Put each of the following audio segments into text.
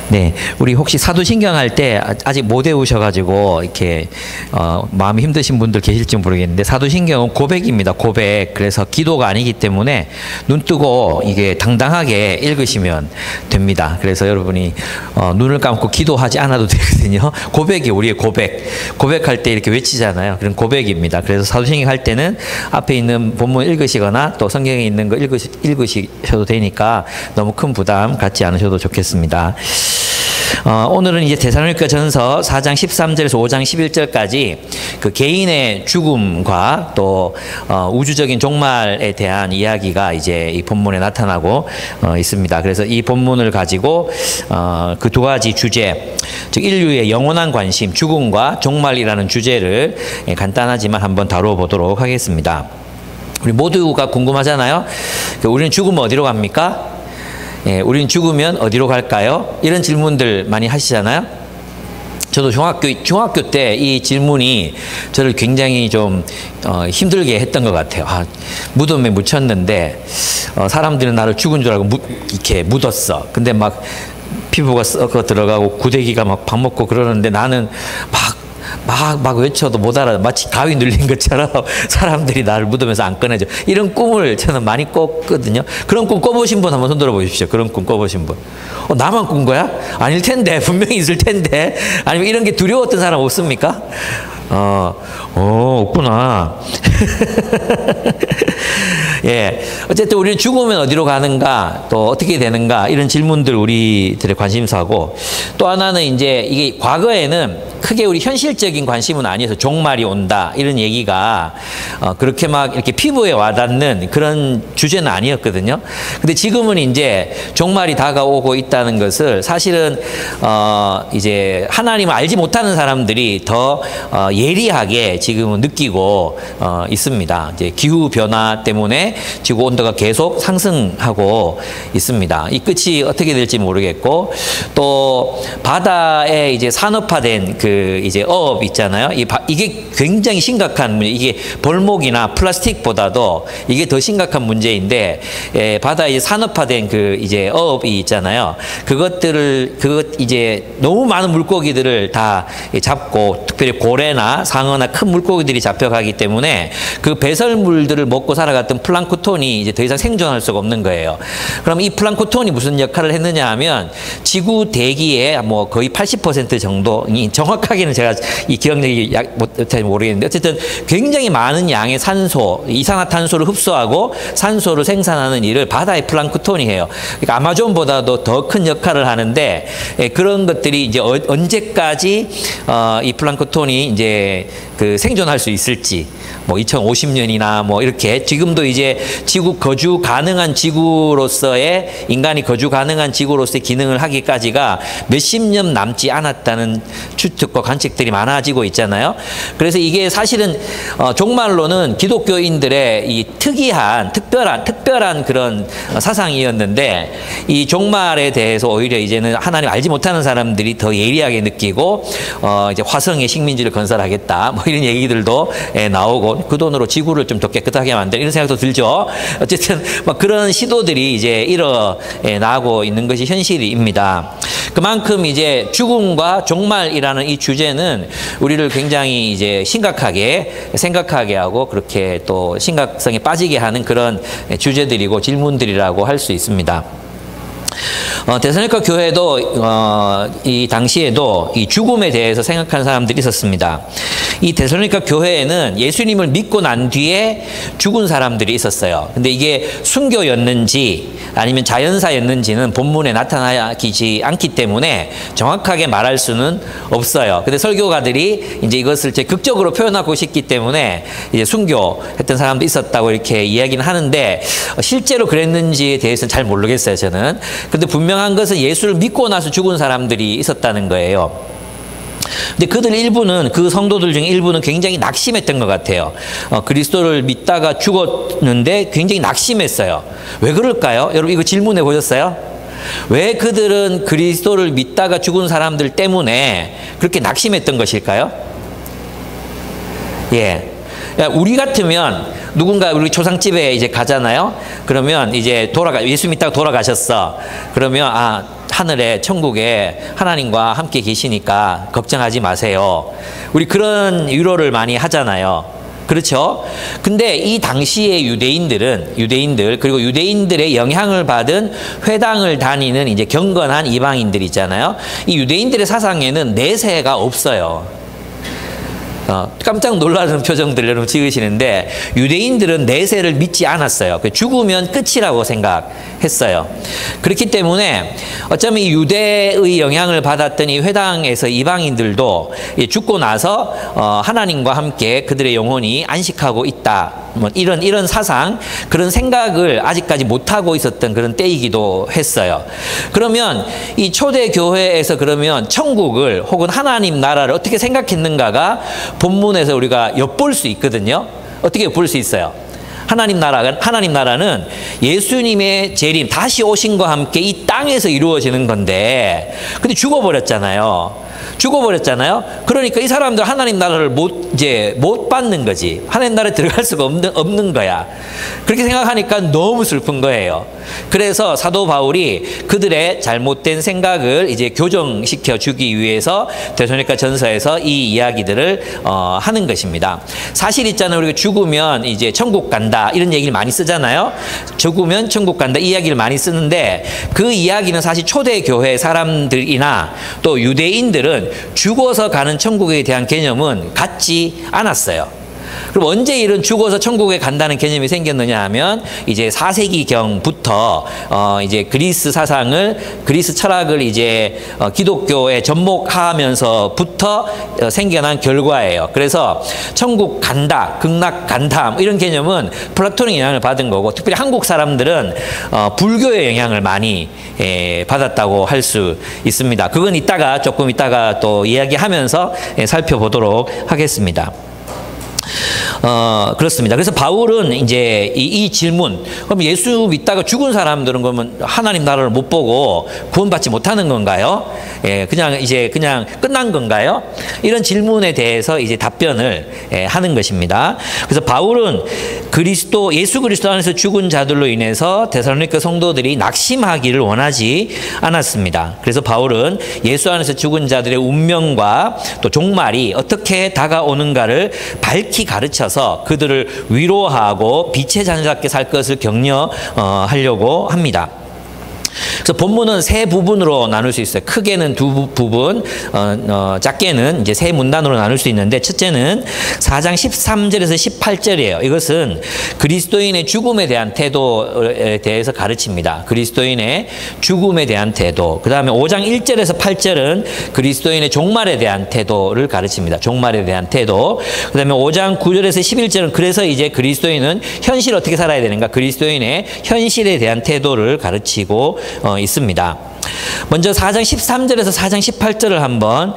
네, 우리 혹시 사도신경 할 때 아직 못 외우셔가지고 이렇게 마음이 힘드신 분들 계실지 모르겠는데 사도신경은 고백입니다. 고백. 그래서 기도가 아니기 때문에 눈 뜨고 이게 당당하게 읽으시면 됩니다. 그래서 여러분이 눈을 감고 기도하지 않아도 되거든요. 고백이 우리의 고백. 고백할 때 이렇게 외치잖아요. 그런 고백입니다. 그래서 사도신경 할 때는 앞에 있는 본문 읽으시거나 또 성경에 있는 거 읽으셔도 되니까 너무 큰 부담 갖지 않으셔도 좋겠습니다. 오늘은 이제 데살로니가 전서 4장 13절에서 5장 11절까지 그 개인의 죽음과 또 우주적인 종말에 대한 이야기가 이제 이 본문에 나타나고 있습니다. 그래서 이 본문을 가지고 그 두 가지 주제, 즉 인류의 영원한 관심, 죽음과 종말이라는 주제를 간단하지만 한번 다루어 보도록 하겠습니다. 우리 모두가 궁금하잖아요. 우리는 죽으면 어디로 갑니까? 예, 우리는 죽으면 어디로 갈까요? 이런 질문들 많이 하시잖아요. 저도 중학교 때 이 질문이 저를 굉장히 좀 힘들게 했던 것 같아요. 무덤에 묻혔는데 사람들은 나를 죽은 줄 알고 이렇게 묻었어. 근데 막 피부가 썩어 들어가고 구데기가 막 밥 먹고 그러는데 나는 막 외쳐도 못 알아. 마치 가위 눌린 것처럼 사람들이 나를 무덤에서 안 꺼내줘. 이런 꿈을 저는 많이 꿨거든요. 그런 꿈 꿔보신 분 한번 손 들어 보십시오. 그런 꿈 꿔보신 분. 나만 꾼 거야? 아닐 텐데. 분명히 있을 텐데. 아니면 이런 게 두려웠던 사람 없습니까? 없구나. 예. 어쨌든 우리는 죽으면 어디로 가는가, 또 어떻게 되는가, 이런 질문들 우리들의 관심사고, 또 하나는 이제 이게 과거에는 크게 우리 현실적인 관심은 아니어서 종말이 온다, 이런 얘기가 그렇게 막 이렇게 피부에 와닿는 그런 주제는 아니었거든요. 근데 지금은 이제 종말이 다가오고 있다는 것을 사실은 이제 하나님을 알지 못하는 사람들이 더 예리하게 지금은 느끼고 있습니다. 이제 기후 변화 때문에 지구 온도가 계속 상승하고 있습니다. 이 끝이 어떻게 될지 모르겠고, 또 바다에 이제 산업화된 그 이제 어업 있잖아요. 이게 굉장히 심각한 문제. 이게 벌목이나 플라스틱보다도 이게 더 심각한 문제인데, 바다에 이제 산업화된 그 이제 어업이 있잖아요. 그것 이제 너무 많은 물고기들을 다 잡고, 특별히 고래나 상어나 큰 물고기들이 잡혀가기 때문에 그 배설물들을 먹고 살아갔던 플랑크톤이 이제 더 이상 생존할 수가 없는 거예요. 그럼 이 플랑크톤이 무슨 역할을 했느냐 하면 지구 대기의 뭐 거의 80% 정도니, 정확하게는 제가 이 기억력이 못해 모르겠는데 어쨌든 굉장히 많은 양의 산소, 이산화탄소를 흡수하고 산소를 생산하는 일을 바다의 플랑크톤이 해요. 그러니까 아마존보다도 더 큰 역할을 하는데, 그런 것들이 이제 언제까지 이 플랑크톤이 이제 그 생존할 수 있을지, 뭐 2050년이나 뭐 이렇게 지금도 이제 거주 가능한 지구로서의, 인간이 거주 가능한 지구로서의 기능을 하기까지가 몇십 년 남지 않았다는 추측과 관측들이 많아지고 있잖아요. 그래서 이게 사실은 종말론은 기독교인들의 이 특별한 그런 사상이었는데, 이 종말에 대해서 오히려 이제는 하나님 알지 못하는 사람들이 더 예리하게 느끼고 이제 화성에 식민지를 건설하겠다, 뭐 이런 얘기들도 나오고, 그 돈으로 지구를 좀 더 깨끗하게 만들, 이런 생각도 들죠. 어쨌든 막 그런 시도들이 이제 일어나고 있는 것이 현실입니다. 그만큼 이제 죽음과 종말이라는 이 주제는 우리를 굉장히 이제 심각하게 생각하게 하고, 그렇게 또 심각성에 빠지게 하는 그런 주제들이고 질문들이라고 할 수 있습니다. 데살로니가 교회도 이 당시에도 이 죽음에 대해서 생각하는 사람들이 있었습니다. 이 데살로니가 교회에는 예수님을 믿고 난 뒤에 죽은 사람들이 있었어요. 근데 이게 순교였는지 아니면 자연사였는지는 본문에 나타나지 않기 때문에 정확하게 말할 수는 없어요. 근데 설교가들이 이제 이것을 제 극적으로 표현하고 싶기 때문에 이제 순교했던 사람도 있었다고 이렇게 이야기는 하는데, 실제로 그랬는지에 대해서는 잘 모르겠어요, 저는. 근데 분명한 것은 예수를 믿고 나서 죽은 사람들이 있었다는 거예요. 근데 그 성도들 중에 일부는 굉장히 낙심했던 것 같아요. 그리스도를 믿다가 죽었는데 굉장히 낙심했어요. 왜 그럴까요? 여러분 이거 질문해 보셨어요? 왜 그들은 그리스도를 믿다가 죽은 사람들 때문에 그렇게 낙심했던 것일까요? 예. 우리 같으면 누군가 우리 조상집에 이제 가잖아요. 그러면 이제 예수 믿다가 돌아가셨어. 그러면 하늘에 천국에 하나님과 함께 계시니까 걱정하지 마세요. 우리 그런 위로를 많이 하잖아요. 그렇죠? 근데 이 당시의 유대인들 그리고 유대인들의 영향을 받은 회당을 다니는 이제 경건한 이방인들 있잖아요. 이 유대인들의 사상에는 내세가 없어요. 깜짝 놀라는 표정들 여러분 찍으시는데 유대인들은 내세를 믿지 않았어요. 죽으면 끝이라고 생각했어요. 그렇기 때문에 어쩌면 이 유대의 영향을 받았던 이 회당에서 이방인들도 죽고 나서 하나님과 함께 그들의 영혼이 안식하고 있다. 뭐 이런 사상, 그런 생각을 아직까지 못하고 있었던 그런 때이기도 했어요. 그러면 이 초대 교회에서 그러면 천국을 혹은 하나님 나라를 어떻게 생각했는가가 본문에서 우리가 엿볼 수 있거든요. 어떻게 엿볼 수 있어요? 하나님 나라는 예수님의 재림, 다시 오신과 함께 이 땅에서 이루어지는 건데, 근데 죽어버렸잖아요. 그러니까 이 사람들 하나님 나라를 못 받는 거지. 하나님 나라에 들어갈 수가 없는 거야. 그렇게 생각하니까 너무 슬픈 거예요. 그래서 사도 바울이 그들의 잘못된 생각을 이제 교정시켜 주기 위해서 데살로니가 전서에서 이 이야기들을 하는 것입니다. 사실 있잖아요. 우리가 죽으면 이제 천국 간다 이런 얘기를 많이 쓰잖아요. 죽으면 천국 간다 이 이야기를 많이 쓰는데 그 이야기는 사실 초대 교회 사람들이나 또 유대인들은 죽어서 가는 천국에 대한 개념은 갖지 않았어요. 그럼 언제 이런 죽어서 천국에 간다는 개념이 생겼느냐 하면 이제 4세기경부터 이제 그리스 철학을 이제 기독교에 접목하면서부터 생겨난 결과예요. 그래서 천국 간다, 극락 간다 이런 개념은 플라톤의 영향을 받은 거고, 특별히 한국 사람들은 불교의 영향을 많이 받았다고 할 수 있습니다. 그건 조금 이따가 또 이야기하면서 살펴보도록 하겠습니다. 그렇습니다. 그래서 바울은 이제 이 질문, 그럼 예수 믿다가 죽은 사람들은 그러면 하나님 나라를 못 보고 구원받지 못하는 건가요? 그냥 끝난 건가요? 이런 질문에 대해서 이제 답변을 하는 것입니다. 그래서 바울은 예수 그리스도 안에서 죽은 자들로 인해서 데살로니가 성도들이 낙심하기를 원하지 않았습니다. 그래서 바울은 예수 안에서 죽은 자들의 운명과 또 종말이 어떻게 다가오는가를 밝히 가르쳐서 그들을 위로하고 빛의 자녀답게 살 것을 격려하려고 합니다. 그래서 본문은 세 부분으로 나눌 수 있어요. 크게는 두 부분, 작게는 이제 세 문단으로 나눌 수 있는데, 첫째는 4장 13절에서 18절이에요. 이것은 그리스도인의 죽음에 대한 태도에 대해서 가르칩니다. 그리스도인의 죽음에 대한 태도. 그 다음에 5장 1절에서 8절은 그리스도인의 종말에 대한 태도를 가르칩니다. 종말에 대한 태도. 그 다음에 5장 9절에서 11절은 그래서 이제 그리스도인은 현실 어떻게 살아야 되는가, 그리스도인의 현실에 대한 태도를 가르치고 있습니다. 먼저 4장 13절에서 4장 18절을 한번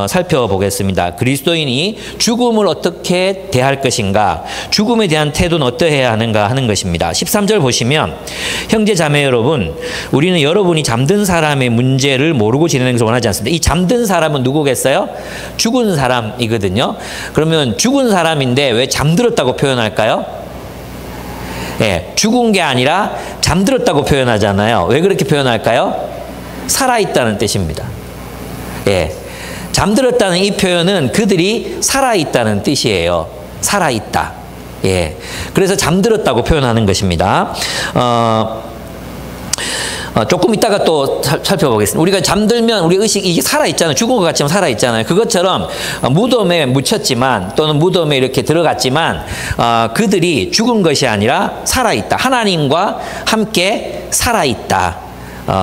살펴보겠습니다. 그리스도인이 죽음을 어떻게 대할 것인가, 죽음에 대한 태도는 어떠해야 하는가 하는 것입니다. 13절 보시면, 형제 자매 여러분, 우리는 여러분이 잠든 사람의 문제를 모르고 지내는 것을 원하지 않습니다. 이 잠든 사람은 누구겠어요? 죽은 사람이거든요. 그러면 죽은 사람인데 왜 잠들었다고 표현할까요? 죽은 게 아니라 잠들었다고 표현하잖아요. 왜 그렇게 표현할까요? 살아있다는 뜻입니다. 잠들었다는 이 표현은 그들이 살아있다는 뜻이에요. 살아있다. 그래서 잠들었다고 표현하는 것입니다. 조금 이따가 또 살펴보겠습니다. 우리가 잠들면 우리 의식이 이게 살아있잖아요. 죽은 것 같지만 살아있잖아요. 그것처럼 무덤에 묻혔지만 또는 무덤에 이렇게 들어갔지만 그들이 죽은 것이 아니라 살아있다. 하나님과 함께 살아있다.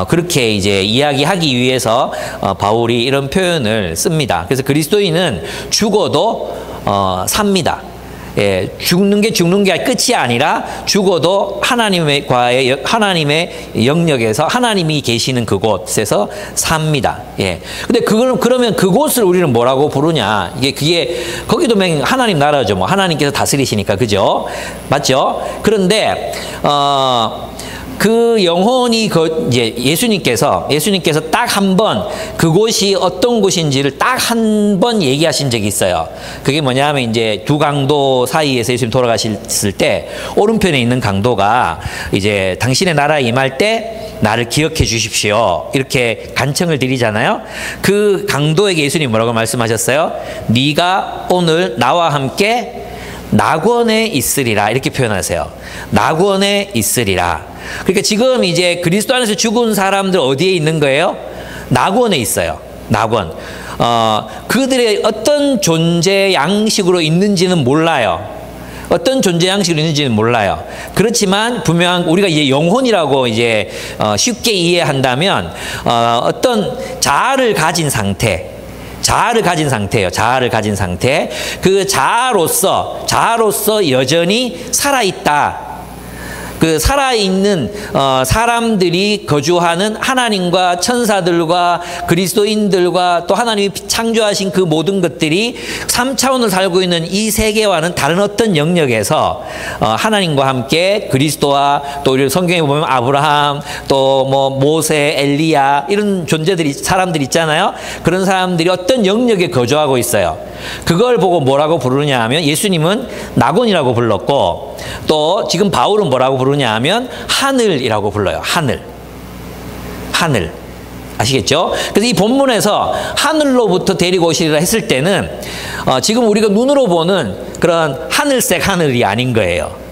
그렇게 이제 이야기하기 위해서 바울이 이런 표현을 씁니다. 그래서 그리스도인은 죽어도 삽니다. 죽는 게 끝이 아니라 죽어도 하나님의 영역에서 하나님이 계시는 그곳에서 삽니다. 근데 그러면 그곳을 우리는 뭐라고 부르냐? 그게 거기도 하나님 나라죠. 뭐 하나님께서 다스리시니까, 그죠? 맞죠? 그런데 그 영혼이 이제 예수님께서 딱 한 번 그곳이 어떤 곳인지를 딱 한 번 얘기하신 적이 있어요. 그게 뭐냐면 이제 두 강도 사이에서 예수님 돌아가셨을 때 오른편에 있는 강도가 이제 당신의 나라에 임할 때 나를 기억해 주십시오. 이렇게 간청을 드리잖아요. 그 강도에게 예수님 뭐라고 말씀하셨어요? 네가 오늘 나와 함께 낙원에 있으리라. 이렇게 표현하세요. 낙원에 있으리라. 그러니까 지금 이제 그리스도 안에서 죽은 사람들 어디에 있는 거예요? 낙원에 있어요. 낙원. 그들의 어떤 존재 양식으로 있는지는 몰라요. 어떤 존재 양식으로 있는지는 몰라요. 그렇지만 분명 우리가 이제 영혼이라고 이제 쉽게 이해한다면 어떤 자아를 가진 상태. 자아를 가진 상태예요. 자아를 가진 상태. 그 자아로서 여전히 살아있다. 그 살아있는 사람들이 거주하는 하나님과 천사들과 그리스도인들과 또 하나님이 창조하신 그 모든 것들이 3차원을 살고 있는 이 세계와는 다른 어떤 영역에서 하나님과 함께 그리스도와 또 우리 성경에 보면 아브라함 또 뭐 모세, 엘리야 이런 존재들이 사람들이 있잖아요. 그런 사람들이 어떤 영역에 거주하고 있어요. 그걸 보고 뭐라고 부르냐 하면 예수님은 낙원이라고 불렀고 또 지금 바울은 뭐라고 부르냐 하면 하늘이라고 불러요. 하늘. 아시겠죠? 그래서 이 본문에서 하늘로부터 데리고 오시리라 했을 때는 지금 우리가 눈으로 보는 그런 하늘색 하늘이 아닌 거예요.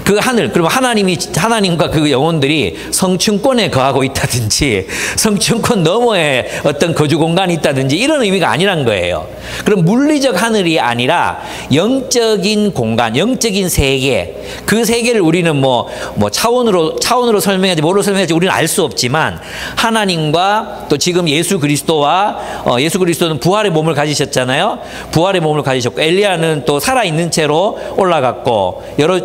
그 하늘, 그리고 하나님과 그 영혼들이 성층권에 거하고 있다든지 성층권 너머에 어떤 거주 공간이 있다든지 이런 의미가 아니란 거예요. 그럼 물리적 하늘이 아니라 영적인 공간, 영적인 세계, 그 세계를 우리는 뭐 차원으로 설명하지 뭐로 설명하지 우리는 알 수 없지만 하나님과 또 지금 예수 그리스도와 예수 그리스도는 부활의 몸을 가지셨잖아요. 부활의 몸을 가지셨고 엘리야는 또 살아있는 채로 올라갔고 여러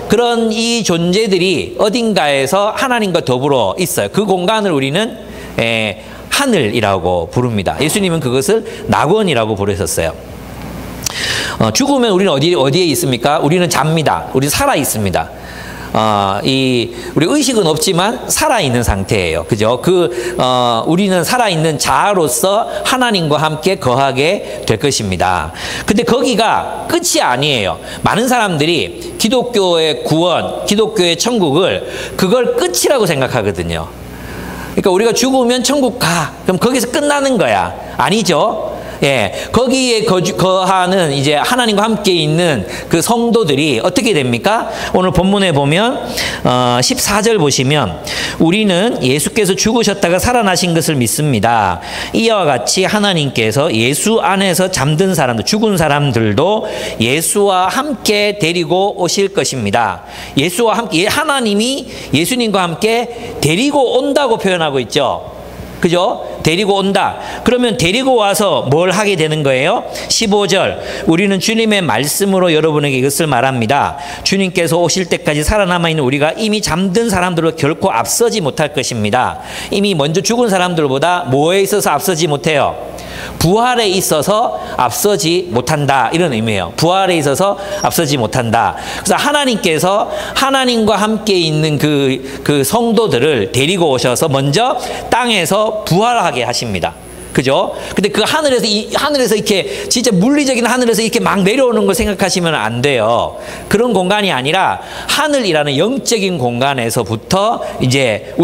그런 이 존재들이 어딘가에서 하나님과 더불어 있어요. 그 공간을 우리는 하늘이라고 부릅니다. 예수님은 그것을 낙원이라고 부르셨어요. 죽으면 우리는 어디에 있습니까? 우리는 잡니다. 우리 살아 있습니다. 우리 의식은 없지만 살아있는 상태예요. 그죠? 우리는 살아있는 자아로서 하나님과 함께 거하게 될 것입니다. 근데 거기가 끝이 아니에요. 많은 사람들이 기독교의 구원, 기독교의 천국을 그걸 끝이라고 생각하거든요. 그러니까 우리가 죽으면 천국 가. 그럼 거기서 끝나는 거야. 아니죠? 예, 거기에 거하는 이제 하나님과 함께 있는 그 성도들이 어떻게 됩니까? 오늘 본문에 보면 14절 보시면 우리는 예수께서 죽으셨다가 살아나신 것을 믿습니다. 이와 같이 하나님께서 예수 안에서 잠든 사람들, 죽은 사람들도 예수와 함께 데리고 오실 것입니다. 예수와 함께 하나님이 예수님과 함께 데리고 온다고 표현하고 있죠. 그죠? 데리고 온다. 그러면 데리고 와서 뭘 하게 되는 거예요? 15절. 우리는 주님의 말씀으로 여러분에게 이것을 말합니다. 주님께서 오실 때까지 살아남아 있는 우리가 이미 잠든 사람들로 결코 앞서지 못할 것입니다. 이미 먼저 죽은 사람들보다 뭐에 있어서 앞서지 못해요? 부활에 있어서 앞서지 못한다. 이런 의미예요. 부활에 있어서 앞서지 못한다. 그래서 하나님께서 하나님과 함께 있는 그 성도들을 데리고 오셔서 먼저 땅에서 부활하게 하십니다. 그죠? 근데 그 하늘에서 이렇게 진짜 물리적인 하늘에서 이렇게 막 내려오는 걸 생각하시면 안 돼요. 그런 공간이 아니라 하늘이라는 영적인 공간에서부터 이제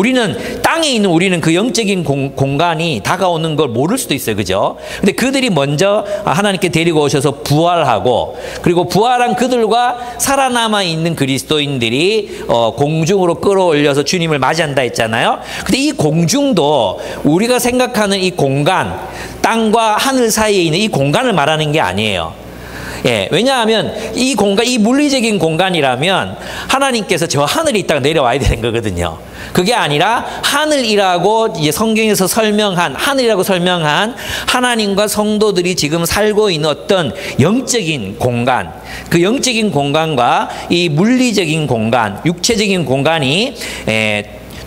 땅에 있는 우리는 그 영적인 공간이 다가오는 걸 모를 수도 있어요. 그죠? 근데 그들이 먼저 하나님께 데리고 오셔서 부활하고 그리고 부활한 그들과 살아남아 있는 그리스도인들이 공중으로 끌어올려서 주님을 맞이한다 했잖아요. 근데 이 공중도 우리가 생각하는 이 공간 땅과 하늘 사이에 있는 이 공간을 말하는 게 아니에요. 예, 왜냐하면 이 공간, 이 물리적인 공간이라면 하나님께서 저 하늘에 있다가 내려와야 되는 거거든요. 그게 아니라 하늘이라고 이제 성경에서 하늘이라고 설명한 하나님과 성도들이 지금 살고 있는 어떤 영적인 공간, 그 영적인 공간과 이 물리적인 공간, 육체적인 공간이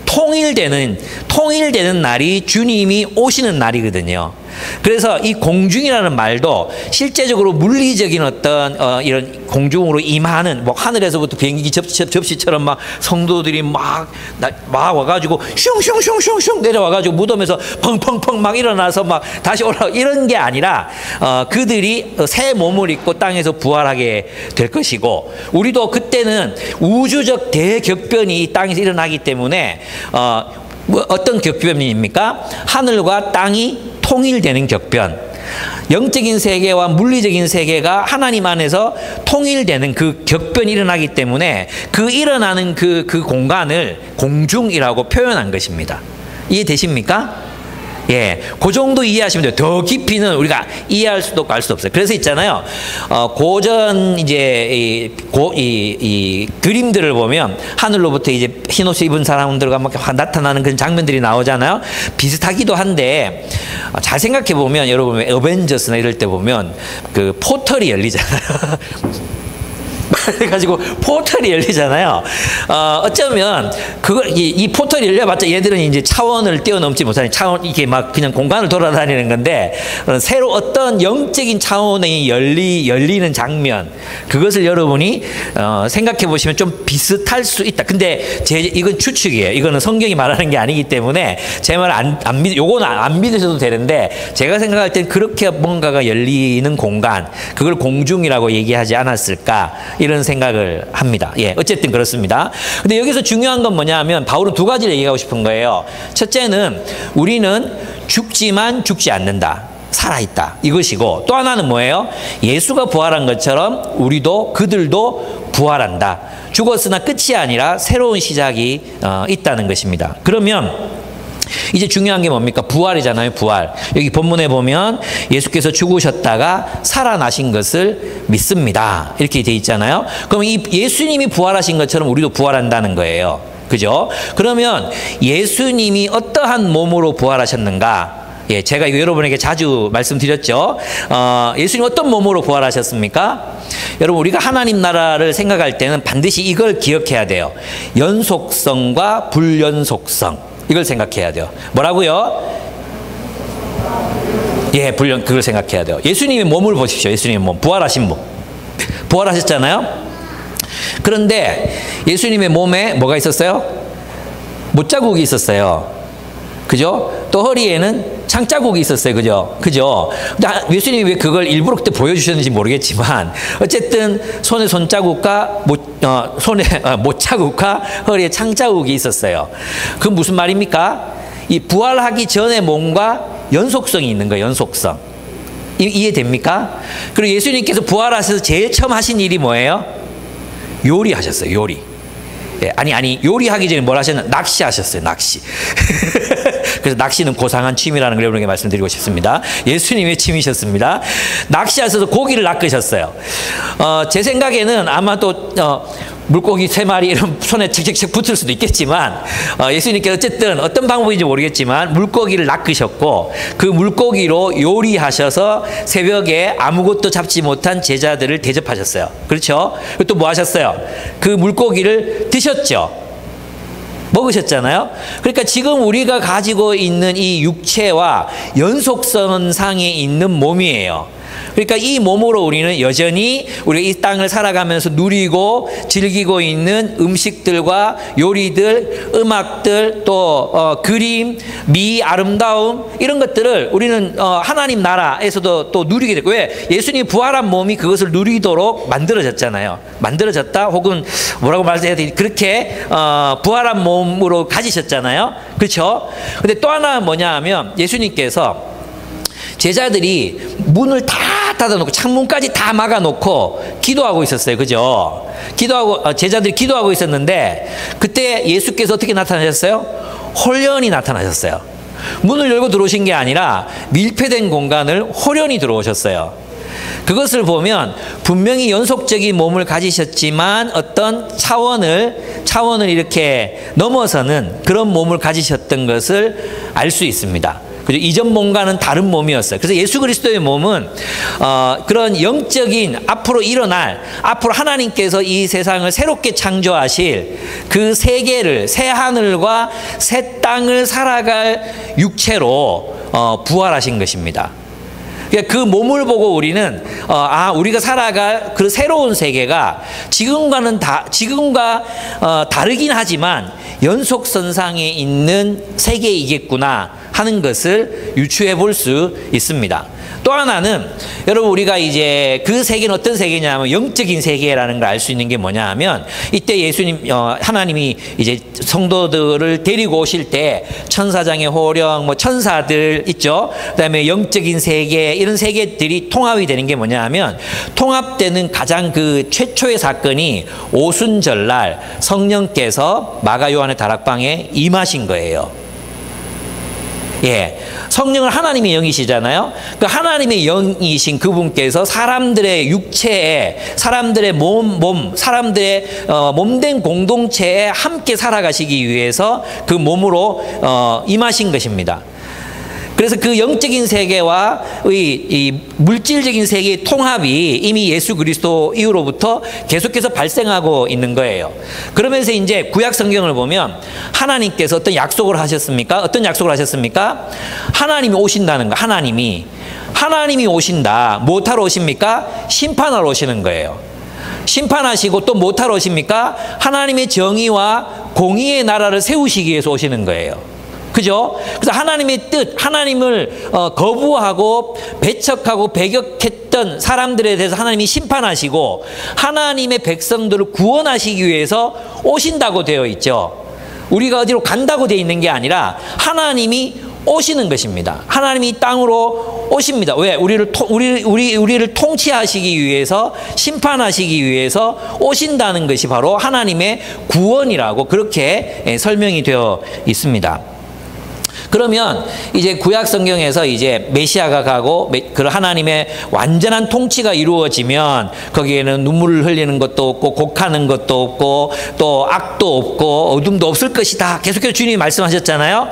통일되는 날이 주님이 오시는 날이거든요. 그래서 이 공중이라는 말도 실제적으로 물리적인 어떤 이런 공중으로 임하는 뭐 하늘에서부터 비행기 접시처럼 막 성도들이 막 와가지고 슝슝슝슝슝 내려와가지고 무덤에서 펑펑펑 막 일어나서 막 다시 올라 이런 게 아니라 그들이 새 몸을 입고 땅에서 부활하게 될 것이고 우리도 그때는 우주적 대격변이 이 땅에서 일어나기 때문에 어떤 격변입니까? 하늘과 땅이 통일되는 격변. 영적인 세계와 물리적인 세계가 하나님 안에서 통일되는 그 격변이 일어나기 때문에 그 일어나는 그 공간을 공중이라고 표현한 것입니다. 이해되십니까? 예, 그 정도 이해하시면 돼요. 더 깊이는 우리가 이해할 수도 없고 알 수도 없어요. 그래서 있잖아요. 고전 이제 이 그림들을 보면 하늘로부터 이제 흰옷을 입은 사람들과 막 나타나는 그런 장면들이 나오잖아요. 비슷하기도 한데 잘 생각해 보면 여러분 어벤져스나 이럴 때 보면 그 포털이 열리잖아요. 그래가지고 포털이 열리잖아요. 어쩌면 이 포털이 열려봤자 얘들은 이제 차원을 뛰어넘지 못하니 차원 이게 막 그냥 공간을 돌아다니는 건데 새로 어떤 영적인 차원이 열리는 장면 그것을 여러분이 생각해 보시면 좀 비슷할 수 있다. 근데 이건 추측이에요. 이거는 성경이 말하는 게 아니기 때문에 제 말 요거는 안 믿으셔도 되는데 제가 생각할 땐 그렇게 뭔가가 열리는 공간 그걸 공중이라고 얘기하지 않았을까 이런 생각을 합니다. 예, 어쨌든 그렇습니다. 근데 여기서 중요한 건 뭐냐 하면 바울은 두 가지를 얘기하고 싶은 거예요. 첫째는 우리는 죽지만 죽지 않는다. 살아있다. 이것이고 또 하나는 뭐예요? 예수가 부활한 것처럼 그들도 부활한다. 죽었으나 끝이 아니라 새로운 시작이 있다는 것입니다. 그러면 이제 중요한 게 뭡니까? 부활이잖아요. 부활. 여기 본문에 보면 예수께서 죽으셨다가 살아나신 것을 믿습니다. 이렇게 돼 있잖아요. 그럼 이 예수님이 부활하신 것처럼 우리도 부활한다는 거예요. 그죠? 그러면 예수님이 어떠한 몸으로 부활하셨는가? 예, 제가 이거 여러분에게 자주 말씀드렸죠. 예수님 어떤 몸으로 부활하셨습니까? 여러분 우리가 하나님 나라를 생각할 때는 반드시 이걸 기억해야 돼요. 연속성과 불연속성. 이걸 생각해야 돼요. 뭐라고요? 예, 그걸 생각해야 돼요. 예수님의 몸을 보십시오. 예수님의 몸. 부활하신 몸. 부활하셨잖아요? 그런데 예수님의 몸에 뭐가 있었어요? 못자국이 있었어요. 그죠? 또 허리에는 창자국이 있었어요. 그죠? 예수님이 왜 그걸 일부러 그때 보여주셨는지 모르겠지만 어쨌든 손에 손자국과 손에 못자국과 허리에 창자국이 있었어요. 그건 무슨 말입니까? 이 부활하기 전의 몸과 연속성이 있는 거예요. 연속성. 이해됩니까? 그리고 예수님께서 부활하셔서 제일 처음 하신 일이 뭐예요? 요리하셨어요. 요리. 예, 아니 요리하기 전에 뭘 하셨나? 낚시하셨어요. 낚시. 그래서 낚시는 고상한 취미라는 걸 여러분에게 말씀드리고 싶습니다. 예수님의 취미셨습니다. 낚시하셔서 고기를 낚으셨어요. 제 생각에는 아마 또 물고기 3마리 이런 손에 칙칙칙 붙을 수도 있겠지만 예수님께서 어쨌든 어떤 방법인지 모르겠지만 물고기를 낚으셨고 그 물고기로 요리하셔서 새벽에 아무것도 잡지 못한 제자들을 대접하셨어요. 그렇죠? 또 뭐 하셨어요? 그 물고기를 드셨죠. 먹으셨잖아요. 그러니까 지금 우리가 가지고 있는 이 육체와 연속선상에 있는 몸이에요. 그러니까 이 몸으로 우리는 여전히 우리가 이 땅을 살아가면서 누리고 즐기고 있는 음식들과 요리들, 음악들, 또 그림, 미, 아름다움 이런 것들을 우리는 하나님 나라에서도 또 누리게 되고 왜? 예수님이 부활한 몸이 그것을 누리도록 만들어졌잖아요. 만들어졌다 혹은 뭐라고 말해야 되지? 그렇게 부활한 몸으로 가지셨잖아요. 그렇죠? 근데 또 하나 뭐냐 하면 예수님께서 제자들이 문을 다 닫아놓고 창문까지 다 막아놓고 기도하고 있었어요. 그죠? 제자들이 기도하고 있었는데 그때 예수께서 어떻게 나타나셨어요? 홀연히 나타나셨어요. 문을 열고 들어오신 게 아니라 밀폐된 공간을 홀연히 들어오셨어요. 그것을 보면 분명히 연속적인 몸을 가지셨지만 어떤 차원을 이렇게 넘어서는 그런 몸을 가지셨던 것을 알 수 있습니다. 그죠? 이전 몸과는 다른 몸이었어요. 그래서 예수 그리스도의 몸은 그런 영적인 앞으로 하나님께서 이 세상을 새롭게 창조하실 그 세계를 새 하늘과 새 땅을 살아갈 육체로 부활하신 것입니다. 그 몸을 보고 우리는 우리가 살아갈 그 새로운 세계가 지금과 다르긴 하지만 연속선상에 있는 세계이겠구나 하는 것을 유추해 볼 수 있습니다. 또 하나는 여러분 우리가 이제 그 세계는 어떤 세계냐면 영적인 세계라는 걸 알 수 있는 게 뭐냐 하면 이때 하나님이 이제 성도들을 데리고 오실 때 천사장의 호령, 뭐 천사들 있죠. 그다음에 영적인 세계 이런 세계들이 통합이 되는 게 뭐냐 하면 통합되는 가장 그 최초의 사건이 오순절날 성령께서 마가 요한의 다락방에 임하신 거예요. 예, 성령은 하나님의 영이시잖아요. 그 하나님의 영이신 그분께서 사람들의 육체에, 사람들의 사람들의 몸된 공동체에 함께 살아가시기 위해서 그 몸으로 임하신 것입니다. 그래서 그 영적인 세계와 이 물질적인 세계의 통합이 이미 예수 그리스도 이후로부터 계속해서 발생하고 있는 거예요. 그러면서 이제 구약 성경을 보면 하나님께서 어떤 약속을 하셨습니까? 어떤 약속을 하셨습니까? 하나님이 오신다는 거. 하나님이 오신다. 무엇하러 오십니까? 심판하러 오시는 거예요. 심판하시고 또 무엇하러 오십니까? 하나님의 정의와 공의의 나라를 세우시기 위해서 오시는 거예요. 그죠? 그래서 하나님의 뜻, 하나님을 거부하고 배척하고 배격했던 사람들에 대해서 하나님이 심판하시고 하나님의 백성들을 구원하시기 위해서 오신다고 되어 있죠. 우리가 어디로 간다고 되어 있는 게 아니라 하나님이 오시는 것입니다. 하나님이 이 땅으로 오십니다. 왜? 우리를 통치하시기 위해서, 심판하시기 위해서 오신다는 것이 바로 하나님의 구원이라고 그렇게 설명이 되어 있습니다. 그러면 이제 구약 성경에서 이제 메시아가 가고 그 하나님의 완전한 통치가 이루어지면 거기에는 눈물을 흘리는 것도 없고 곡하는 것도 없고 또 악도 없고 어둠도 없을 것이다. 계속해서 주님이 말씀하셨잖아요.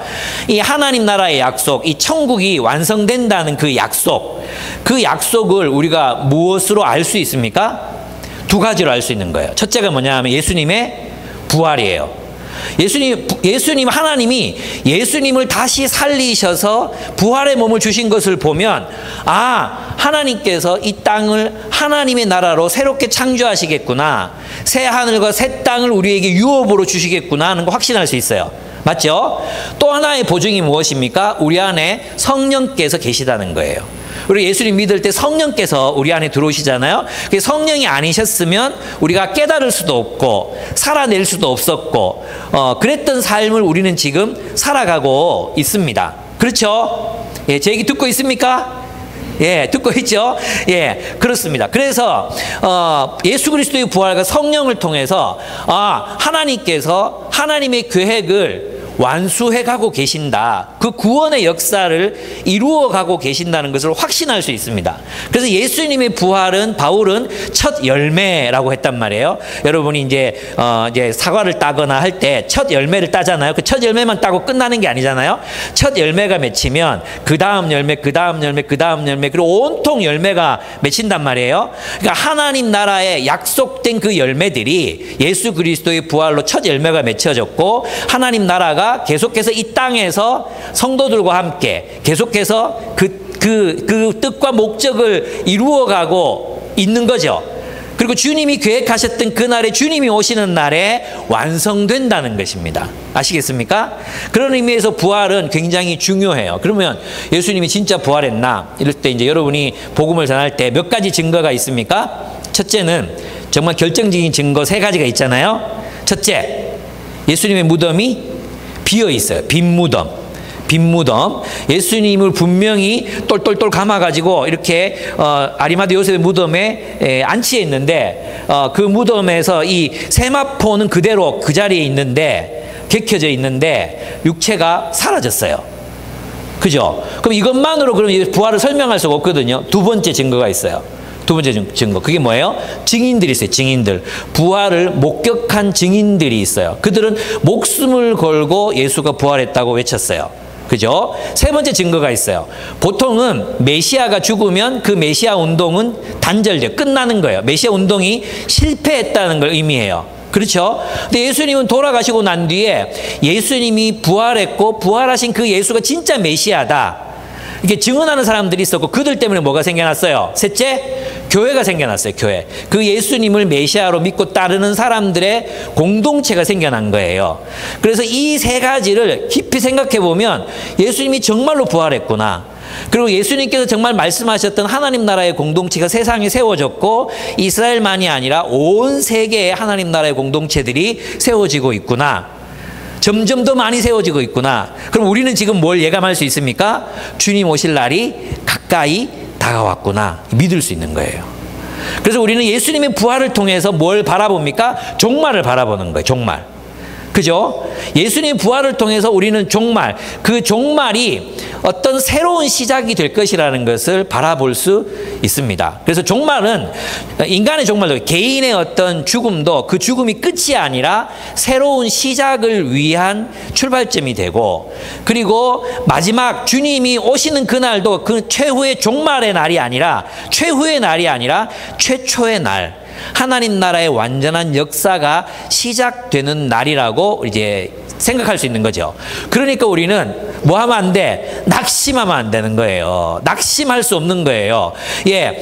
이 하나님 나라의 약속, 이 천국이 완성된다는 그 약속을 우리가 무엇으로 알 수 있습니까? 두 가지로 알 수 있는 거예요. 첫째가 뭐냐 하면 예수님의 부활이에요. 하나님이 예수님을 다시 살리셔서 부활의 몸을 주신 것을 보면 하나님께서 이 땅을 하나님의 나라로 새롭게 창조하시겠구나. 새 하늘과 새 땅을 우리에게 유업으로 주시겠구나 하는 거 확신할 수 있어요. 맞죠? 또 하나의 보증이 무엇입니까? 우리 안에 성령께서 계시다는 거예요. 우리 예수님 믿을 때 성령께서 우리 안에 들어오시잖아요. 성령이 아니셨으면 우리가 깨달을 수도 없고 살아낼 수도 없었고 그랬던 삶을 우리는 지금 살아가고 있습니다. 그렇죠? 예, 제 얘기 듣고 있습니까? 예, 듣고 있죠? 예, 그렇습니다. 그래서 예수 그리스도의 부활과 성령을 통해서 하나님께서 하나님의 계획을 완수해 가고 계신다. 그 구원의 역사를 이루어 가고 계신다는 것을 확신할 수 있습니다. 그래서 예수님의 부활은 바울은 첫 열매라고 했단 말이에요. 여러분이 이제 사과를 따거나 할 때 첫 열매를 따잖아요. 그 첫 열매만 따고 끝나는 게 아니잖아요. 첫 열매가 맺히면 그 다음 열매, 그 다음 열매, 그 다음 열매, 그리고 온통 열매가 맺힌단 말이에요. 그러니까 하나님 나라에 약속된 그 열매들이 예수 그리스도의 부활로 첫 열매가 맺혀졌고 하나님 나라가 계속해서 이 땅에서 성도들과 함께 계속해서 그 뜻과 목적을 이루어가고 있는 거죠. 그리고 주님이 계획하셨던 그날에 주님이 오시는 날에 완성된다는 것입니다. 아시겠습니까? 그런 의미에서 부활은 굉장히 중요해요. 그러면 예수님이 진짜 부활했나? 이럴 때 이제 여러분이 복음을 전할 때 몇 가지 증거가 있습니까? 첫째는 정말 결정적인 증거 3가지가 있잖아요. 첫째, 예수님의 무덤이 비어 있어요. 빈 무덤. 예수님을 분명히 똘똘똘 감아가지고 이렇게 아리마대 요셉의 무덤에 안치해 있는데 그 무덤에서 이 세마포는 그대로 그 자리에 있는데 객혀져 있는데 육체가 사라졌어요. 그죠? 그럼 이것만으로 그럼 부활을 설명할 수가 없거든요. 두 번째 증거가 있어요. 두 번째 증거. 그게 뭐예요? 증인들이 있어요. 증인들. 부활을 목격한 증인들이 있어요. 그들은 목숨을 걸고 예수가 부활했다고 외쳤어요. 그죠? 세 번째 증거가 있어요. 보통은 메시아가 죽으면 그 메시아 운동은 단절돼요. 끝나는 거예요. 메시아 운동이 실패했다는 걸 의미해요. 그렇죠? 근데 예수님은 돌아가시고 난 뒤에 예수님이 부활했고 부활하신 그 예수가 진짜 메시아다. 이게 증언하는 사람들이 있었고 그들 때문에 뭐가 생겨났어요? 셋째, 교회가 생겨났어요. 교회. 그 예수님을 메시아로 믿고 따르는 사람들의 공동체가 생겨난 거예요. 그래서 이 세 가지를 깊이 생각해 보면 예수님이 정말로 부활했구나. 그리고 예수님께서 정말 말씀하셨던 하나님 나라의 공동체가 세상에 세워졌고 이스라엘만이 아니라 온 세계의 하나님 나라의 공동체들이 세워지고 있구나. 점점 더 많이 세워지고 있구나. 그럼 우리는 지금 뭘 예감할 수 있습니까? 주님 오실 날이 가까이 다가왔구나. 믿을 수 있는 거예요. 그래서 우리는 예수님의 부활을 통해서 뭘 바라봅니까? 종말을 바라보는 거예요. 종말. 그죠? 예수님 부활을 통해서 우리는 종말, 그 종말이 어떤 새로운 시작이 될 것이라는 것을 바라볼 수 있습니다. 그래서 종말은 인간의 종말도 개인의 어떤 죽음도 그 죽음이 끝이 아니라 새로운 시작을 위한 출발점이 되고, 그리고 마지막 주님이 오시는 그날도 그 최후의 종말의 날이 아니라 최후의 날이 아니라 최초의 날, 하나님 나라의 완전한 역사가 시작되는 날이라고 이제 생각할 수 있는 거죠. 그러니까 우리는 뭐 하면 안 돼? 낙심하면 안 되는 거예요. 낙심할 수 없는 거예요. 예,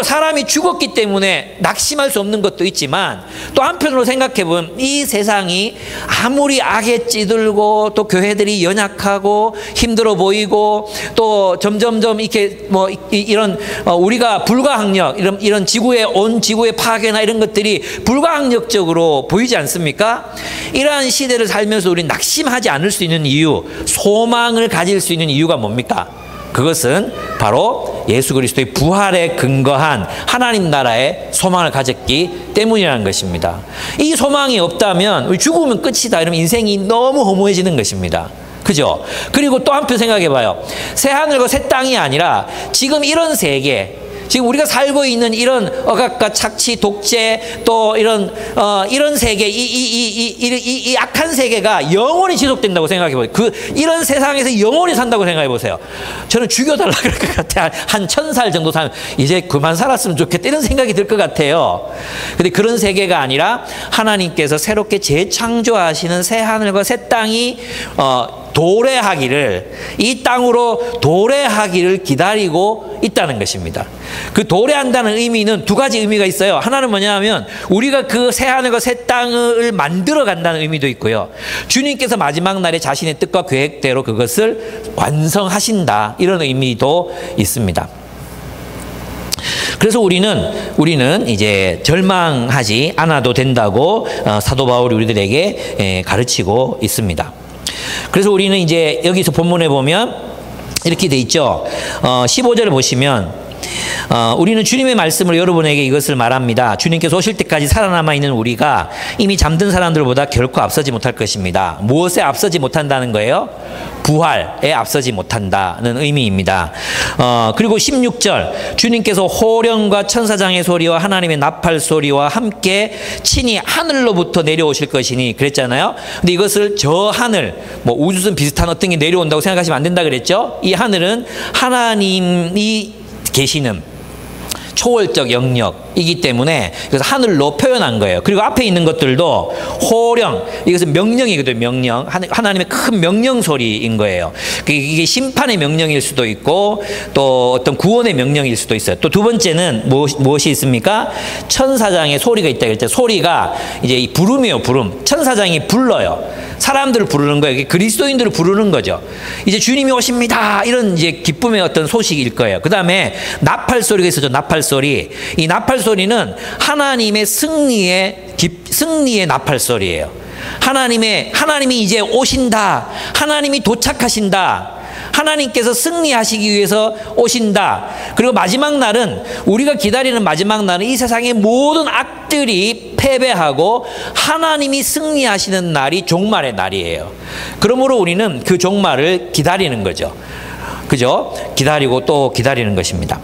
사람이 죽었기 때문에 낙심할 수 없는 것도 있지만 또 한편으로 생각해 보면 이 세상이 아무리 악에 찌들고 또 교회들이 연약하고 힘들어 보이고 또 점점점 이렇게 뭐 이런 우리가 불가항력 이런 지구의 온 지구의 파괴나 이런 것들이 불가항력적으로 보이지 않습니까? 이러한 시대를 살면서 우리 낙심하지 않을 수 있는 이유, 소망을 가질 수 있는 이유가 뭡니까? 그것은 바로 예수 그리스도의 부활에 근거한 하나님 나라의 소망을 가졌기 때문이라는 것입니다. 이 소망이 없다면 우리 죽으면 끝이다 이러면 인생이 너무 허무해지는 것입니다. 그죠? 그리고 또 한편 생각해 봐요. 새 하늘과 새 땅이 아니라 지금 이런 세계, 지금 우리가 살고 있는 이런 억압과 착취, 독재, 또 이런 세계, 이 악한 세계가 영원히 지속된다고 생각해 보세요. 이런 세상에서 영원히 산다고 생각해 보세요. 저는 죽여달라 그럴 것 같아요. 한 1000살 정도 살면 이제 그만 살았으면 좋겠다 이런 생각이 들 것 같아요. 근데 그런 세계가 아니라 하나님께서 새롭게 재창조하시는 새 하늘과 새 땅이 도래하기를, 이 땅으로 도래하기를 기다리고 있다는 것입니다. 그 도래한다는 의미는 두 가지 의미가 있어요. 하나는 뭐냐면 우리가 그 새 하늘과 새 땅을 만들어 간다는 의미도 있고요. 주님께서 마지막 날에 자신의 뜻과 계획대로 그것을 완성하신다 이런 의미도 있습니다. 그래서 우리는 이제 절망하지 않아도 된다고 사도 바울이 우리들에게 가르치고 있습니다. 그래서 우리는 이제 여기서 본문에 보면 이렇게 돼 있죠. 15절을 보시면 우리는 주님의 말씀으로 여러분에게 이것을 말합니다. 주님께서 오실 때까지 살아남아 있는 우리가 이미 잠든 사람들보다 결코 앞서지 못할 것입니다. 무엇에 앞서지 못한다는 거예요? 부활에 앞서지 못한다는 의미입니다. 그리고 16절 주님께서 호령과 천사장의 소리와 하나님의 나팔 소리와 함께 친히 하늘로부터 내려오실 것이니 그랬잖아요. 근데 이것을 저 하늘, 뭐 우주선 비슷한 어떤 게 내려온다고 생각하시면 안 된다 그랬죠. 이 하늘은 하나님이 계시는 초월적 영역이기 때문에 그래서 하늘로 표현한 거예요. 그리고 앞에 있는 것들도 호령, 이것은 명령이거든요. 명령, 하나님의 큰 명령 소리인 거예요. 이게 심판의 명령일 수도 있고 또 어떤 구원의 명령일 수도 있어요. 또 두 번째는 무엇이 있습니까? 천사장의 소리가 있다 그랬죠. 소리가 이제 이 부름이에요. 부름. 천사장이 불러요. 사람들을 부르는 거예요. 그리스도인들을 부르는 거죠. 이제 주님이 오십니다. 이런 이제 기쁨의 어떤 소식일 거예요. 그 다음에 나팔 소리가 있었죠. 나팔 소리. 이 나팔 소리는 하나님의 승리의 나팔 소리예요. 하나님이 이제 오신다. 하나님이 도착하신다. 하나님께서 승리하시기 위해서 오신다. 그리고 마지막 날은, 우리가 기다리는 마지막 날은 이 세상의 모든 악들이 패배하고 하나님이 승리하시는 날이 종말의 날이에요. 그러므로 우리는 그 종말을 기다리는 거죠. 그죠? 기다리고 또 기다리는 것입니다.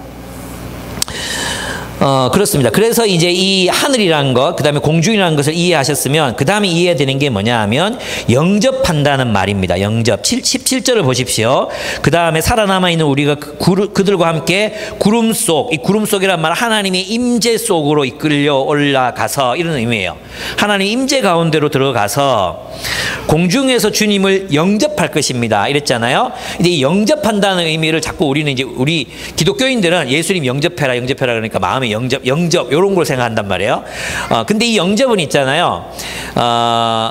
그렇습니다. 그래서 이제 이 하늘이라는 것, 그 다음에 공중이라는 것을 이해하셨으면, 그 다음에 이해되는 게 뭐냐 하면, 영접한다는 말입니다. 영접. 17절을 보십시오. 그 다음에 살아남아있는 우리가 그들과 함께 구름 속, 이 구름 속이란 말은 하나님의 임재 속으로 이끌려 올라가서, 이런 의미예요. 하나님의 임재 가운데로 들어가서 공중에서 주님을 영접할 것입니다. 이랬잖아요. 이제 이 영접한다는 의미를 자꾸 우리는 이제 우리 기독교인들은 예수님 영접해라, 영접해라 그러니까 마음에 영접 이런 걸 생각한단 말이에요. 근데 이 영접은 있잖아요.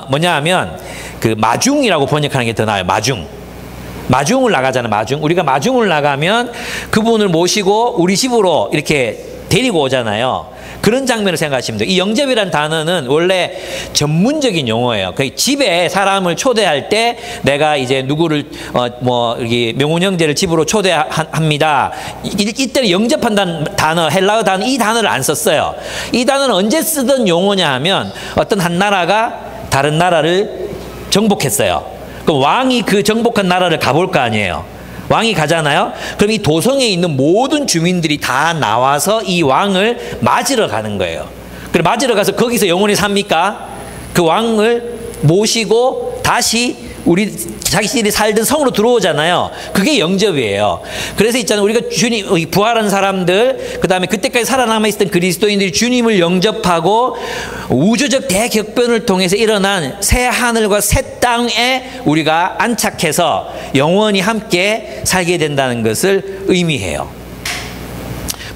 뭐냐 하면 그 마중이라고 번역하는 게 더 나아요. 마중을 나가잖아요. 우리가 마중을 나가면 그분을 모시고 우리 집으로 이렇게 데리고 오잖아요. 그런 장면을 생각하시면 돼요. 이 영접이라는 단어는 원래 전문적인 용어예요. 그 집에 사람을 초대할 때 내가 이제 누구를 이렇게 명훈 형제를 집으로 초대합니다. 이때는 영접한다는 단어, 헬라어 단어, 이 단어를 안 썼어요. 이 단어는 언제 쓰던 용어냐 하면 어떤 한 나라가 다른 나라를 정복했어요. 그럼 왕이 그 정복한 나라를 가볼 거 아니에요. 왕이 가잖아요. 그럼 이 도성에 있는 모든 주민들이 다 나와서 이 왕을 맞으러 가는 거예요. 그럼 맞으러 가서 거기서 영원히 삽니까? 그 왕을 모시고 다시 우리 자기들이 살던 성으로 들어오잖아요. 그게 영접이에요. 그래서 있잖아요. 우리가 주님, 부활한 사람들, 그 다음에 그때까지 살아남아 있었던 그리스도인들이 주님을 영접하고 우주적 대격변을 통해서 일어난 새 하늘과 새 땅에 우리가 안착해서 영원히 함께 살게 된다는 것을 의미해요.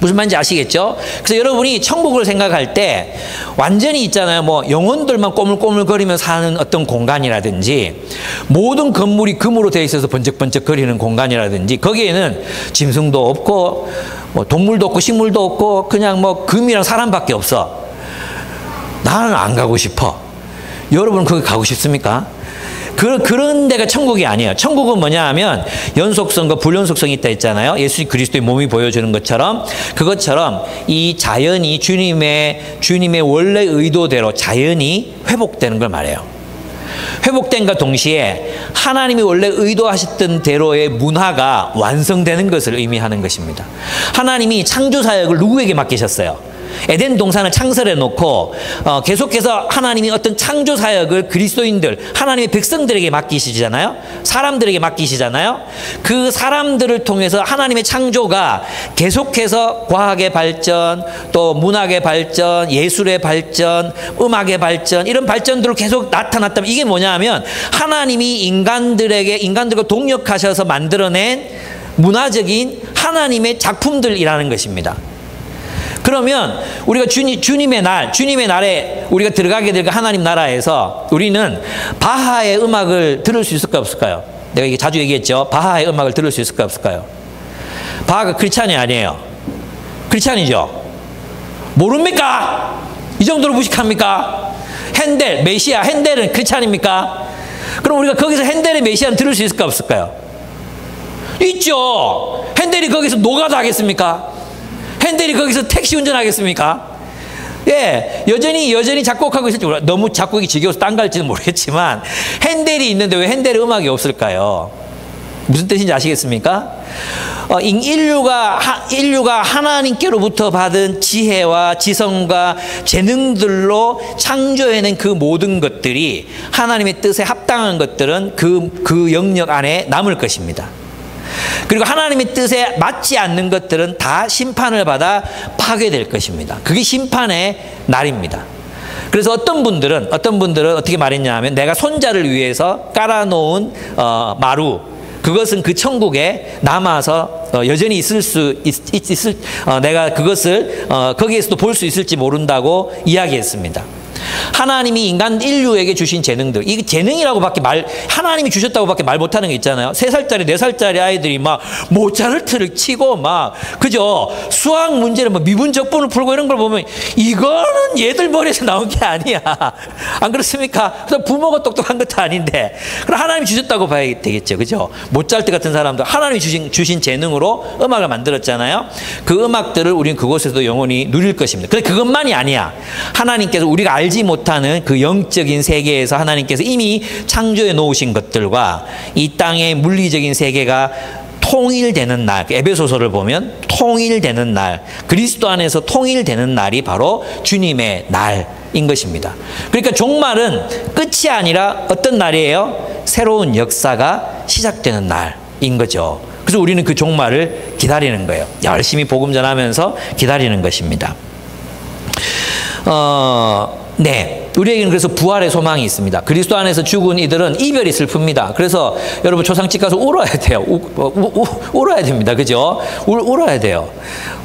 무슨 말인지 아시겠죠? 그래서 여러분이 천국을 생각할 때 완전히 있잖아요. 뭐 영혼들만 꼬물꼬물거리며 사는 어떤 공간이라든지 모든 건물이 금으로 되어 있어서 번쩍번쩍거리는 공간이라든지 거기에는 짐승도 없고 뭐 동물도 없고 식물도 없고 그냥 뭐 금이랑 사람밖에 없어. 나는 안 가고 싶어. 여러분 거기 가고 싶습니까? 그런 데가 천국이 아니에요. 천국은 뭐냐 하면 연속성과 불연속성이 있다 했잖아요. 예수 그리스도의 몸이 보여주는 것처럼 그것처럼 이 자연이 주님의 원래 의도대로 자연이 회복되는 걸 말해요. 회복된과 동시에 하나님이 원래 의도하셨던 대로의 문화가 완성되는 것을 의미하는 것입니다. 하나님이 창조사역을 누구에게 맡기셨어요? 에덴 동산을 창설해 놓고 계속해서 하나님이 어떤 창조 사역을 그리스도인들, 하나님의 백성들에게 맡기시잖아요. 사람들에게 맡기시잖아요. 그 사람들을 통해서 하나님의 창조가 계속해서 과학의 발전, 또 문학의 발전, 예술의 발전, 음악의 발전 이런 발전들로 계속 나타났다면 이게 뭐냐 하면 하나님이 인간들과 동역하셔서 만들어낸 문화적인 하나님의 작품들이라는 것입니다. 그러면 우리가 주님의 날에 우리가 들어가게 될 하나님 나라에서 우리는 바하의 음악을 들을 수 있을까 없을까요? 내가 이게 자주 얘기했죠. 바하의 음악을 들을 수 있을까 없을까요? 바하가 크리스찬이 아니에요. 크리스찬이죠. 모릅니까? 이 정도로 무식합니까? 핸델, 메시아, 핸델은 크리스찬입니까? 그럼 우리가 거기서 핸델의 메시아는 들을 수 있을까 없을까요? 있죠. 핸델이 거기서 노가다 하겠습니까? 핸델이 거기서 택시 운전하겠습니까? 예, 여전히 작곡하고 있을지 몰라요. 너무 작곡이 지겨워서 딴 갈지는 모르겠지만 핸델이 있는데 왜 핸델의 음악이 없을까요? 무슨 뜻인지 아시겠습니까? 인류가 하나님께로부터 받은 지혜와 지성과 재능들로 창조해낸 그 모든 것들이 하나님의 뜻에 합당한 것들은 그 영역 안에 남을 것입니다. 그리고 하나님의 뜻에 맞지 않는 것들은 다 심판을 받아 파괴될 것입니다. 그게 심판의 날입니다. 그래서 어떤 분들은 어떻게 말했냐 하면 내가 손자를 위해서 깔아놓은 마루 그것은 그 천국에 남아서 여전히 내가 그것을 거기에서도 볼 수 있을지 모른다고 이야기했습니다. 하나님이 인류에게 주신 재능들, 이게 재능이라고밖에 하나님이 주셨다고밖에 말 못하는 게 있잖아요. 3살짜리, 4살짜리 아이들이 막 모차르트를 치고 그죠? 수학 문제를 미분적분을 풀고 이런 걸 보면 이거는 얘들 머리에서 나온 게 아니야. 안 그렇습니까? 그래서 부모가 똑똑한 것도 아닌데. 그럼 하나님이 주셨다고 봐야 되겠죠. 그죠? 모차르트 같은 사람도 하나님이 주신 재능으로 음악을 만들었잖아요. 그 음악들을 우리는 그곳에서도 영원히 누릴 것입니다. 그런데 그것만이 아니야. 하나님께서 우리가 알지 못하는 그 영적인 세계에서 하나님께서 이미 창조해 놓으신 것들과 이 땅의 물리적인 세계가 통일되는 날, 에베소서를 보면 통일되는 날, 그리스도 안에서 통일되는 날이 바로 주님의 날인 것입니다. 그러니까 종말은 끝이 아니라 어떤 날이에요? 새로운 역사가 시작되는 날인 거죠. 그래서 우리는 그 종말을 기다리는 거예요. 열심히 복음 전하면서 기다리는 것입니다. 네. 우리에게는 그래서 부활의 소망이 있습니다. 그리스도 안에서 죽은 이들은 이별이 슬픕니다. 그래서 여러분 초상집 가서 울어야 돼요. 울어야 됩니다. 그죠? 울어야 돼요.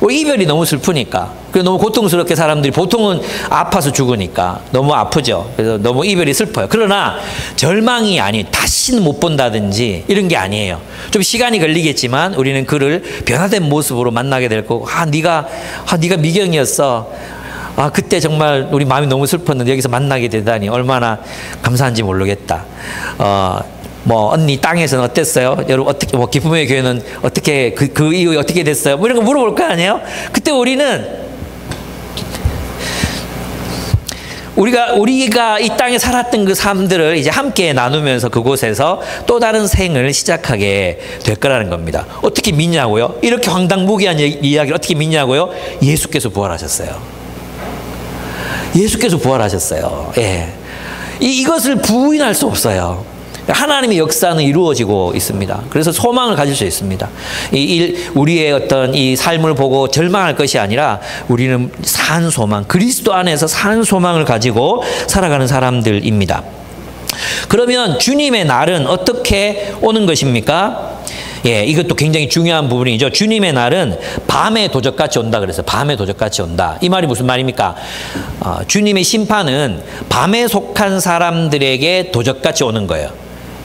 이별이 너무 슬프니까. 그래서 너무 고통스럽게 사람들이 보통은 아파서 죽으니까 너무 아프죠. 그래서 너무 이별이 슬퍼요. 그러나 절망이 아닌 다시는 못 본다든지 이런 게 아니에요. 좀 시간이 걸리겠지만 우리는 그를 변화된 모습으로 만나게 될 거고, 네가 미경이었어. 그때 정말 우리 마음이 너무 슬펐는데 여기서 만나게 되다니 얼마나 감사한지 모르겠다. 언니 땅에서는 어땠어요? 여러분 어떻게 기쁨의 교회는 어떻게 그 이후에 어떻게 됐어요? 뭐 이런 거 물어볼 거 아니에요? 그때 우리가 이 땅에 살았던 그 삶들을 이제 함께 나누면서 그곳에서 또 다른 생을 시작하게 될 거라는 겁니다. 어떻게 믿냐고요? 이렇게 황당무계한 이야기를 어떻게 믿냐고요? 예수께서 부활하셨어요. 예수께서 부활하셨어요. 예. 이것을 부인할 수 없어요. 하나님의 역사는 이루어지고 있습니다. 그래서 소망을 가질 수 있습니다. 우리의 어떤 이 삶을 보고 절망할 것이 아니라 우리는 산 소망, 그리스도 안에서 산 소망을 가지고 살아가는 사람들입니다. 그러면 주님의 날은 어떻게 오는 것입니까? 예, 이것도 굉장히 중요한 부분이죠. 주님의 날은 밤의 도적같이 온다 그래서 밤의 도적같이 온다. 이 말이 무슨 말입니까? 주님의 심판은 밤에 속한 사람들에게 도적같이 오는 거예요.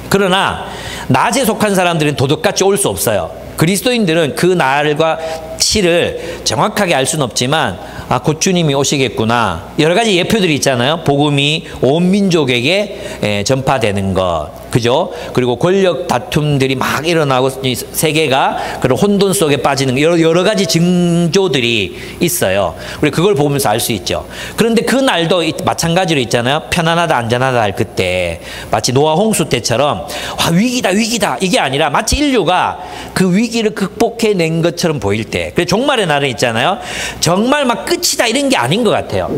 그러나 낮에 속한 사람들은 도적같이 올 수 없어요. 그리스도인들은 그 날과 시를 정확하게 알 수는 없지만 곧 주님이 오시겠구나. 여러 가지 예표들이 있잖아요. 복음이 온 민족에게 전파되는 것. 그죠? 그리고 권력 다툼들이 막 일어나고 세계가 그런 혼돈 속에 빠지는 여러 가지 징조들이 있어요. 우리 그걸 보면서 알 수 있죠. 그런데 그 날도 마찬가지로 있잖아요. 편안하다 안전하다 할 그때 마치 노아 홍수 때처럼 위기다 이게 아니라 마치 인류가 그 위기를 극복해낸 것처럼 보일 때, 그래서 종말의 날은 있잖아요. 정말 막 끝이다 이런 게 아닌 것 같아요.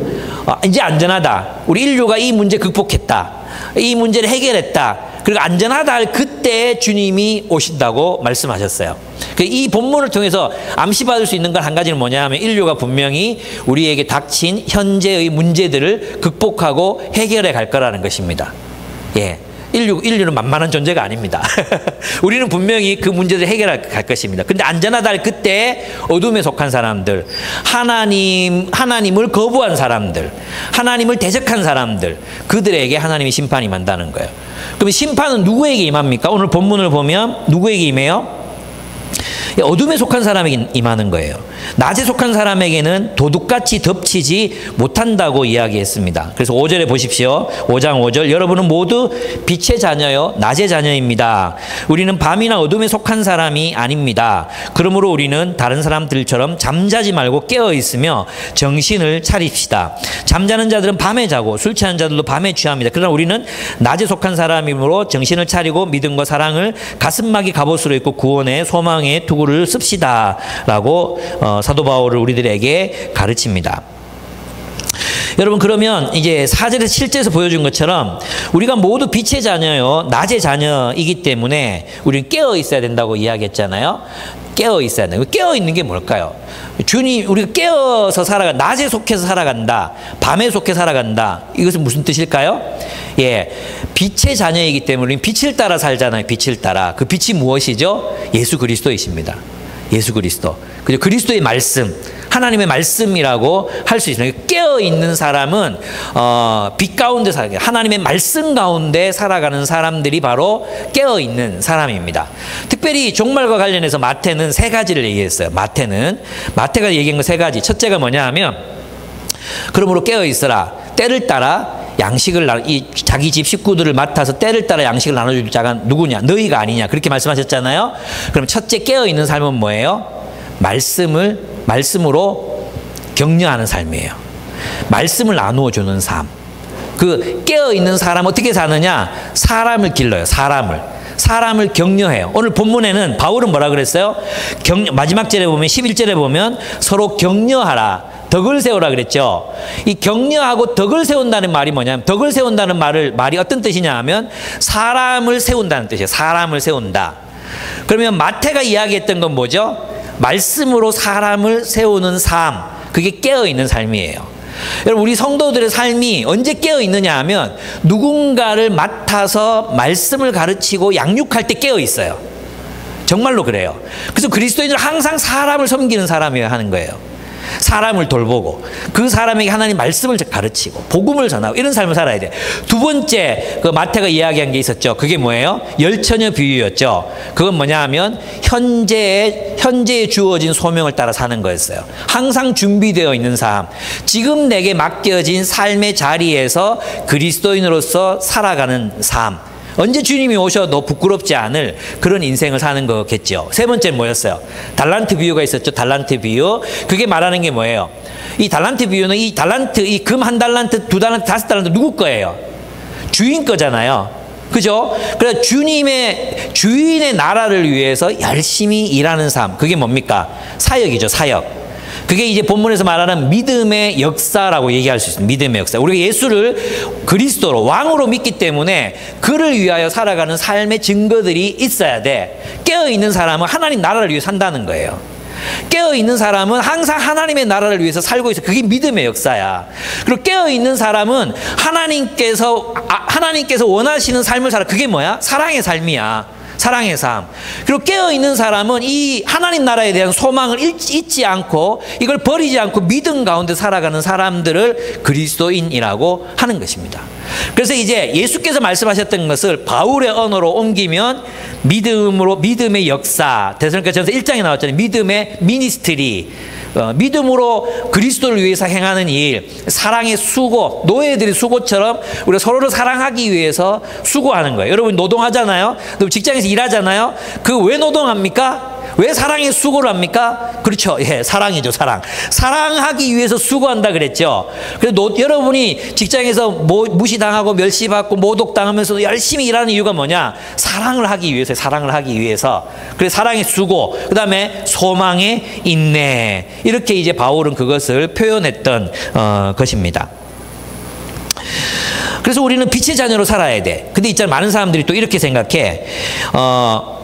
이제 안전하다. 우리 인류가 이 문제 극복했다. 이 문제를 해결했다. 그리고 안전하다 할 그때 주님이 오신다고 말씀하셨어요. 이 본문을 통해서 암시받을 수 있는 건 한 가지는 뭐냐 하면 인류가 분명히 우리에게 닥친 현재의 문제들을 극복하고 해결해 갈 거라는 것입니다. 예. 인류는 만만한 존재가 아닙니다. 우리는 분명히 그 문제를 해결할 것입니다. 근데 안전하다 할 그때 어둠에 속한 사람들, 하나님을 거부한 사람들, 하나님을 대적한 사람들, 그들에게 하나님이 심판이 임한다는 거예요. 그럼 심판은 누구에게 임합니까? 오늘 본문을 보면 누구에게 임해요? 어둠에 속한 사람에게 임하는 거예요. 낮에 속한 사람에게는 도둑같이 덮치지 못한다고 이야기했습니다. 그래서 5절에 보십시오. 5장 5절. 여러분은 모두 빛의 자녀요 낮의 자녀입니다. 우리는 밤이나 어둠에 속한 사람이 아닙니다. 그러므로 우리는 다른 사람들처럼 잠자지 말고 깨어 있으며 정신을 차립시다. 잠자는 자들은 밤에 자고 술 취하는 자들도 밤에 취합니다. 그러나 우리는 낮에 속한 사람이므로 정신을 차리고 믿음과 사랑을 가슴막이 갑옷으로 입고 구원의 소망의 투구를 씁시다 라고 사도 바울을 우리들에게 가르칩니다. 여러분, 그러면 이제 4절에서 7절에서 보여준 것처럼 우리가 모두 빛의 자녀요 낮의 자녀이기 때문에 우리는 깨어 있어야 된다고 이야기했잖아요. 깨어 있어야 돼요. 깨어 있는 게 뭘까요? 주님, 우리가 깨어서 낮에 속해서 살아간다, 밤에 속해 살아간다. 이것은 무슨 뜻일까요? 예, 빛의 자녀이기 때문에 우리는 빛을 따라 살잖아요. 빛을 따라. 그 빛이 무엇이죠? 예수 그리스도이십니다. 예수 그리스도. 그리고 그리스도의 말씀, 하나님의 말씀이라고 할 수 있어요. 깨어있는 사람은 빛 가운데 살아가요. 하나님의 말씀 가운데 살아가는 사람들이 바로 깨어있는 사람입니다. 특별히 종말과 관련해서 마태는 세 가지를 얘기했어요. 마태가 얘기한 거 세 가지. 첫째가 뭐냐 하면 그러므로 깨어있어라. 때를 따라 양식을 자기 집 식구들을 맡아서 때를 따라 양식을 나눠줄 자가 누구냐? 너희가 아니냐? 그렇게 말씀하셨잖아요. 그럼 첫째 깨어있는 삶은 뭐예요? 말씀으로 격려하는 삶이에요. 말씀을 나누어주는 삶. 그 깨어있는 사람 어떻게 사느냐? 사람을 길러요. 사람을 격려해요. 오늘 본문에는 바울은 뭐라 그랬어요? 마지막 절에 보면 11절에 보면 서로 격려하라. 덕을 세우라 그랬죠. 이 격려하고 덕을 세운다는 말이 뭐냐면 덕을 세운다는 말이 어떤 뜻이냐 하면 사람을 세운다는 뜻이에요. 사람을 세운다. 그러면 마태가 이야기했던 건 뭐죠? 말씀으로 사람을 세우는 삶. 그게 깨어있는 삶이에요. 여러분 우리 성도들의 삶이 언제 깨어있느냐 하면 누군가를 맡아서 말씀을 가르치고 양육할 때 깨어있어요. 정말로 그래요. 그래서 그리스도인들은 항상 사람을 섬기는 사람이어야 하는 거예요. 사람을 돌보고 그 사람에게 하나님 말씀을 가르치고 복음을 전하고 이런 삶을 살아야 돼. 두 번째 그 마태가 이야기한 게 있었죠. 그게 뭐예요? 열처녀 비유였죠. 그건 뭐냐 하면 현재에 주어진 소명을 따라 사는 거였어요. 항상 준비되어 있는 삶. 지금 내게 맡겨진 삶의 자리에서 그리스도인으로서 살아가는 삶. 언제 주님이 오셔도 부끄럽지 않을 그런 인생을 사는 거겠죠. 세 번째는 뭐였어요? 달란트 비유가 있었죠. 달란트 비유. 그게 말하는 게 뭐예요? 이 달란트 비유는 이 금 한 달란트, 두 달란트, 다섯 달란트 누구 거예요? 주인 거잖아요. 그죠? 그래서 주인의 나라를 위해서 열심히 일하는 삶. 그게 뭡니까? 사역이죠. 사역. 그게 이제 본문에서 말하는 믿음의 역사라고 얘기할 수 있습니다. 믿음의 역사. 우리가 예수를 그리스도로 왕으로 믿기 때문에 그를 위하여 살아가는 삶의 증거들이 있어야 돼. 깨어있는 사람은 하나님 나라를 위해 산다는 거예요. 깨어있는 사람은 항상 하나님의 나라를 위해서 살고 있어. 그게 믿음의 역사야. 그리고 깨어있는 사람은 하나님께서 원하시는 삶을 살아. 그게 뭐야? 사랑의 삶이야. 사랑의 삶. 그리고 깨어있는 사람은 이 하나님 나라에 대한 소망을 잊지 않고 이걸 버리지 않고 믿음 가운데 살아가는 사람들을 그리스도인이라고 하는 것입니다. 그래서 이제 예수께서 말씀하셨던 것을 바울의 언어로 옮기면 믿음의 역사. 데살로니가전서 1장에 나왔잖아요. 믿음의 미니스트리. 믿음으로 그리스도를 위해서 행하는 일, 사랑의 수고, 노예들의 수고처럼 우리가 서로를 사랑하기 위해서 수고하는 거예요. 여러분 노동하잖아요. 직장에서 일하잖아요. 그 왜 노동합니까? 왜 사랑의 수고를 합니까? 그렇죠. 예, 사랑이죠, 사랑. 사랑하기 위해서 수고한다 그랬죠. 그래서 여러분이 직장에서 무시당하고 멸시받고 모독당하면서도 열심히 일하는 이유가 뭐냐? 사랑을 하기 위해서, 사랑을 하기 위해서. 그래서 사랑의 수고, 그 다음에 소망의 인내. 이렇게 이제 바울은 그것을 표현했던 것입니다. 그래서 우리는 빛의 자녀로 살아야 돼. 근데 있잖아, 많은 사람들이 또 이렇게 생각해.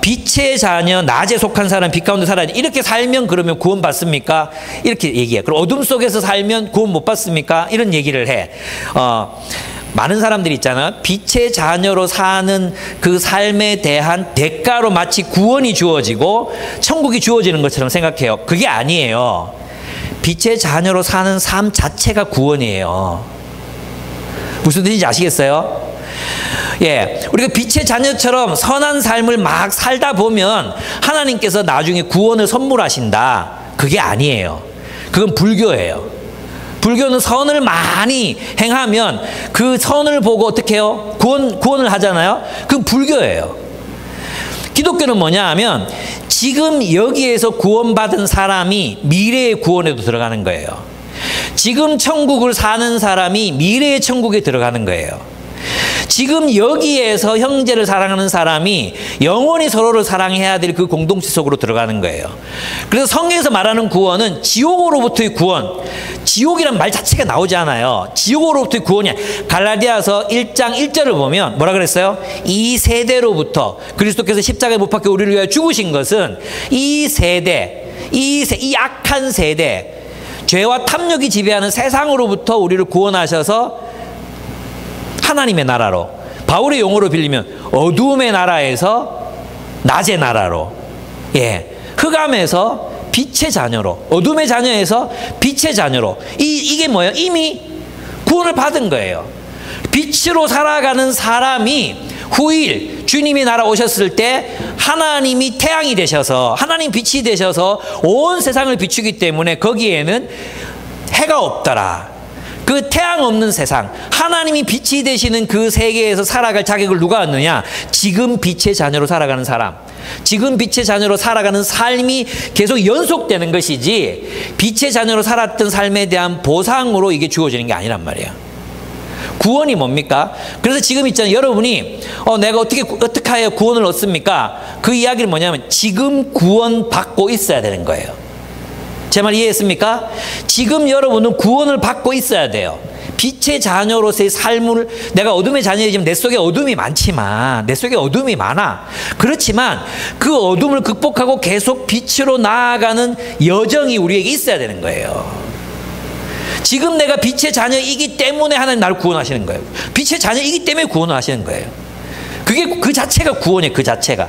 빛의 자녀, 낮에 속한 사람, 빛 가운데 살아야 돼. 이렇게 살면 그러면 구원 받습니까? 이렇게 얘기해. 그럼 어둠 속에서 살면 구원 못 받습니까? 이런 얘기를 해. 많은 사람들이 있잖아. 빛의 자녀로 사는 그 삶에 대한 대가로 마치 구원이 주어지고 천국이 주어지는 것처럼 생각해요. 그게 아니에요. 빛의 자녀로 사는 삶 자체가 구원이에요. 무슨 뜻인지 아시겠어요? 예, 우리가 빛의 자녀처럼 선한 삶을 막 살다 보면 하나님께서 나중에 구원을 선물하신다. 그게 아니에요. 그건 불교예요. 불교는 선을 많이 행하면 그 선을 보고 어떻게 해요? 구원을 하잖아요. 그건 불교예요. 기독교는 뭐냐 하면 지금 여기에서 구원받은 사람이 미래의 구원에도 들어가는 거예요. 지금 천국을 사는 사람이 미래의 천국에 들어가는 거예요. 지금 여기에서 형제를 사랑하는 사람이 영원히 서로를 사랑해야 될 그 공동체 속으로 들어가는 거예요. 그래서 성경에서 말하는 구원은 지옥으로부터의 구원. 지옥이란 말 자체가 나오지 않아요. 지옥으로부터의 구원이야. 갈라디아서 1장 1절을 보면 뭐라 그랬어요? 이 세대로부터 그리스도께서 십자가에 못 박혀 우리를 위하여 죽으신 것은 이 세대, 이 악한 세대, 죄와 탐욕이 지배하는 세상으로부터 우리를 구원하셔서 하나님의 나라로, 바울의 용어로 빌리면 어두움의 나라에서 낮의 나라로, 예, 흑암에서 빛의 자녀로, 어둠의 자녀에서 빛의 자녀로. 이게 뭐예요? 이미 구원을 받은 거예요. 빛으로 살아가는 사람이 후일 주님이 나라 오셨을 때 하나님이 태양이 되셔서, 하나님 빛이 되셔서 온 세상을 비추기 때문에 거기에는 해가 없더라. 그 태양 없는 세상, 하나님이 빛이 되시는 그 세계에서 살아갈 자격을 누가 얻느냐? 지금 빛의 자녀로 살아가는 사람. 지금 빛의 자녀로 살아가는 삶이 계속 연속되는 것이지 빛의 자녀로 살았던 삶에 대한 보상으로 이게 주어지는 게 아니란 말이에요. 구원이 뭡니까? 그래서 지금 있잖아요. 여러분이 내가 어떻게 하여 구원을 얻습니까? 그 이야기는 뭐냐면 지금 구원 받고 있어야 되는 거예요. 제 말 이해했습니까? 지금 여러분은 구원을 받고 있어야 돼요. 빛의 자녀로서의 삶을, 내가 어둠의 자녀이지만 내 속에 어둠이 많지만, 내 속에 어둠이 많아. 그렇지만 그 어둠을 극복하고 계속 빛으로 나아가는 여정이 우리에게 있어야 되는 거예요. 지금 내가 빛의 자녀이기 때문에 하나님 나를 구원하시는 거예요. 빛의 자녀이기 때문에 구원을 하시는 거예요. 그게 그 자체가 구원이에요. 그 자체가.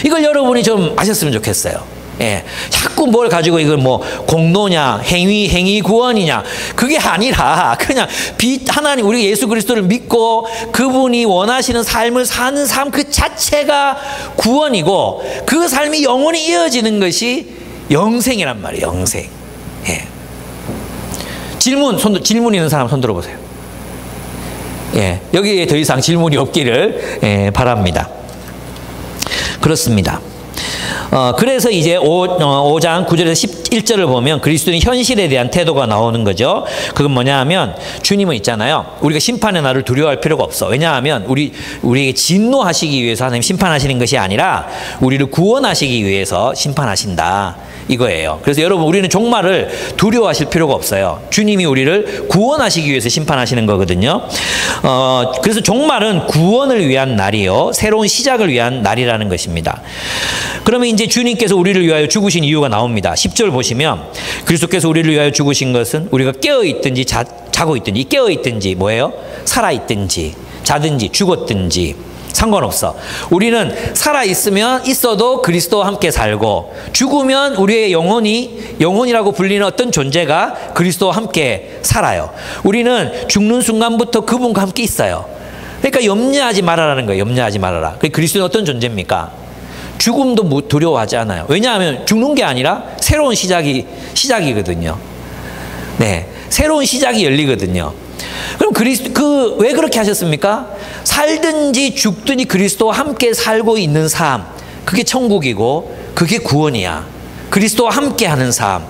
이걸 여러분이 좀 아셨으면 좋겠어요. 예, 자꾸 뭘 가지고 이걸 뭐 공로냐, 행위 구원이냐, 그게 아니라 그냥 하나님, 우리 예수 그리스도를 믿고 그분이 원하시는 삶을 사는 삶 그 자체가 구원이고, 그 삶이 영원히 이어지는 것이 영생이란 말이에요. 영생. 예. 질문 있는 사람 손 들어보세요. 예, 여기에 더 이상 질문이 없기를 바랍니다. 그렇습니다. 그래서 이제 5장 9절에서 11절을 보면 그리스도인 현실에 대한 태도가 나오는 거죠. 그건 뭐냐 하면, 주님은 있잖아요. 우리가 심판의 날을 두려워할 필요가 없어. 왜냐하면 우리에게 진노하시기 위해서 하나님 심판하시는 것이 아니라 우리를 구원하시기 위해서 심판하신다. 이거예요. 그래서 여러분, 우리는 종말을 두려워하실 필요가 없어요. 주님이 우리를 구원하시기 위해서 심판하시는 거거든요. 그래서 종말은 구원을 위한 날이요, 새로운 시작을 위한 날이라는 것입니다. 그러면 이제 주님께서 우리를 위하여 죽으신 이유가 나옵니다. 10절 보시면 그리스도께서 우리를 위하여 죽으신 것은 우리가 깨어있든지 자고 있든지, 깨어있든지 뭐예요? 살아있든지 자든지 죽었든지 상관없어. 우리는 있어도 그리스도와 함께 살고, 죽으면 우리의 영혼이라고 불리는 어떤 존재가 그리스도와 함께 살아요. 우리는 죽는 순간부터 그분과 함께 있어요. 그러니까 염려하지 말아라는 거예요. 염려하지 말아라. 그리스도는 어떤 존재입니까? 죽음도 두려워하지 않아요. 왜냐하면 죽는 게 아니라 새로운 시작이거든요. 네, 새로운 시작이 열리거든요. 그럼 왜 그렇게 하셨습니까? 살든지 죽든지 그리스도와 함께 살고 있는 삶, 그게 천국이고 그게 구원이야. 그리스도와 함께 하는 삶,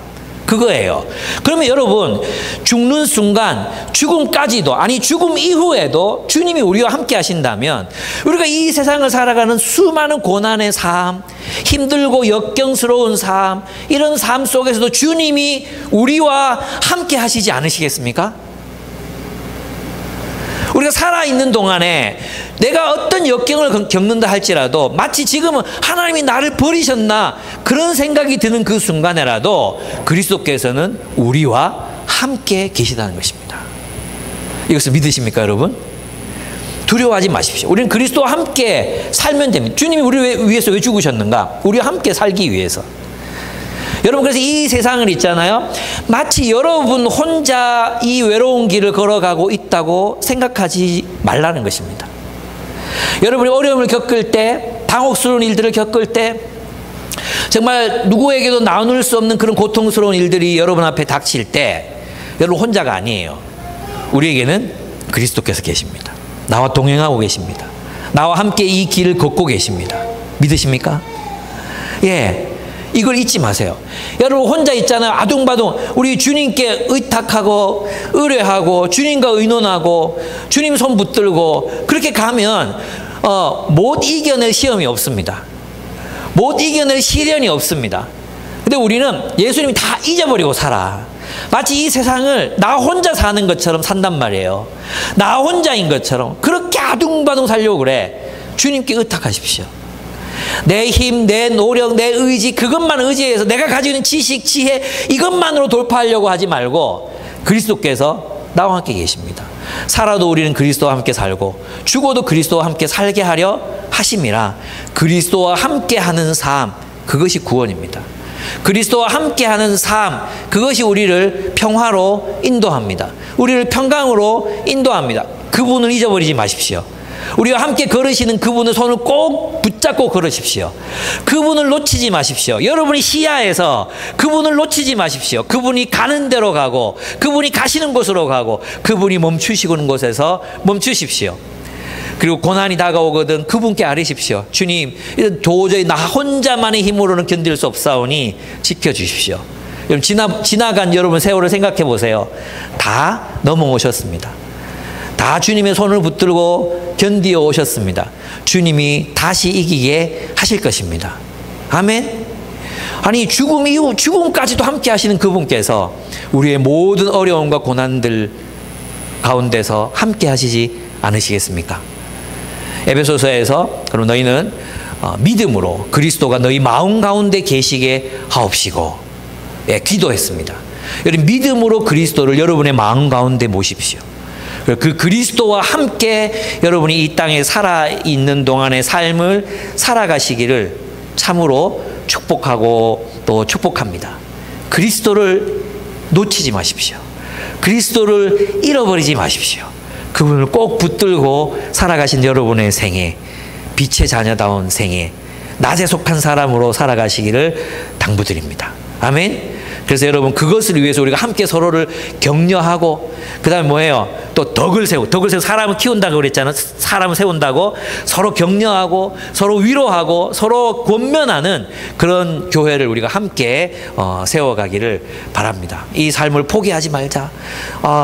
그거예요. 그러면 여러분, 죽는 순간, 죽음까지도, 아니 죽음 이후에도 주님이 우리와 함께 하신다면, 우리가 이 세상을 살아가는 수많은 고난의 삶, 힘들고 역경스러운 삶, 이런 삶 속에서도 주님이 우리와 함께 하시지 않으시겠습니까? 우리가 살아있는 동안에 내가 어떤 역경을 겪는다 할지라도, 마치 지금은 하나님이 나를 버리셨나 그런 생각이 드는 그 순간에라도 그리스도께서는 우리와 함께 계시다는 것입니다. 이것을 믿으십니까, 여러분? 두려워하지 마십시오. 우리는 그리스도와 함께 살면 됩니다. 주님이 우리를 위해서 왜 죽으셨는가? 우리와 함께 살기 위해서. 여러분, 그래서 이 세상을 있잖아요, 마치 여러분 혼자 이 외로운 길을 걸어가고 있다고 생각하지 말라는 것입니다. 여러분이 어려움을 겪을 때, 당혹스러운 일들을 겪을 때, 정말 누구에게도 나눌 수 없는 그런 고통스러운 일들이 여러분 앞에 닥칠 때, 여러분 혼자가 아니에요. 우리에게는 그리스도께서 계십니다. 나와 동행하고 계십니다. 나와 함께 이 길을 걷고 계십니다. 믿으십니까? 예. 이걸 잊지 마세요. 여러분 혼자 있잖아요. 아둥바둥. 우리 주님께 의탁하고 의뢰하고 주님과 의논하고 주님 손 붙들고 그렇게 가면 못 이겨낼 시험이 없습니다. 못 이겨낼 시련이 없습니다. 근데 우리는 예수님이 다 잊어버리고 살아. 마치 이 세상을 나 혼자 사는 것처럼 산단 말이에요. 나 혼자인 것처럼 그렇게 아둥바둥 살려고 그래. 주님께 의탁하십시오. 내 힘, 내 노력, 내 의지, 그것만 의지해서 내가 가지고 있는 지식, 지혜, 이것만으로 돌파하려고 하지 말고 그리스도께서 나와 함께 계십니다. 살아도 우리는 그리스도와 함께 살고 죽어도 그리스도와 함께 살게 하려 하심이라. 그리스도와 함께 하는 삶, 그것이 구원입니다. 그리스도와 함께 하는 삶, 그것이 우리를 평화로 인도합니다. 우리를 평강으로 인도합니다. 그분을 잊어버리지 마십시오. 우리와 함께 걸으시는 그분의 손을 꼭 붙잡고 걸으십시오. 그분을 놓치지 마십시오. 여러분이 시야에서 그분을 놓치지 마십시오. 그분이 가는 대로 가고 그분이 가시는 곳으로 가고 그분이 멈추시는 곳에서 멈추십시오. 그리고 고난이 다가오거든 그분께 아뢰십시오. 주님, 도저히 나 혼자만의 힘으로는 견딜 수 없사오니 지켜주십시오. 여러분 지나간 여러분 세월을 생각해 보세요. 다 넘어오셨습니다. 다 주님의 손을 붙들고 견디어 오셨습니다. 주님이 다시 이기게 하실 것입니다. 아멘. 아니 죽음 이후 죽음까지도 함께 하시는 그분께서 우리의 모든 어려움과 고난들 가운데서 함께 하시지 않으시겠습니까? 에베소서에서 그럼 너희는 믿음으로 그리스도가 너희 마음 가운데 계시게 하옵시고, 예, 기도했습니다. 여러분 믿음으로 그리스도를 여러분의 마음 가운데 모십시오. 그 그리스도와 함께 여러분이 이 땅에 살아있는 동안의 삶을 살아가시기를 참으로 축복하고 또 축복합니다. 그리스도를 놓치지 마십시오. 그리스도를 잃어버리지 마십시오. 그분을 꼭 붙들고 살아가신 여러분의 생애, 빛의 자녀다운 생애, 낮에 속한 사람으로 살아가시기를 당부드립니다. 아멘. 그래서 여러분 그것을 위해서 우리가 함께 서로를 격려하고, 그 다음에 뭐예요? 또 덕을 세우고 사람을 키운다고 그랬잖아요. 사람을 세운다고 서로 격려하고 서로 위로하고 서로 권면하는 그런 교회를 우리가 함께 세워가기를 바랍니다. 이 삶을 포기하지 말자.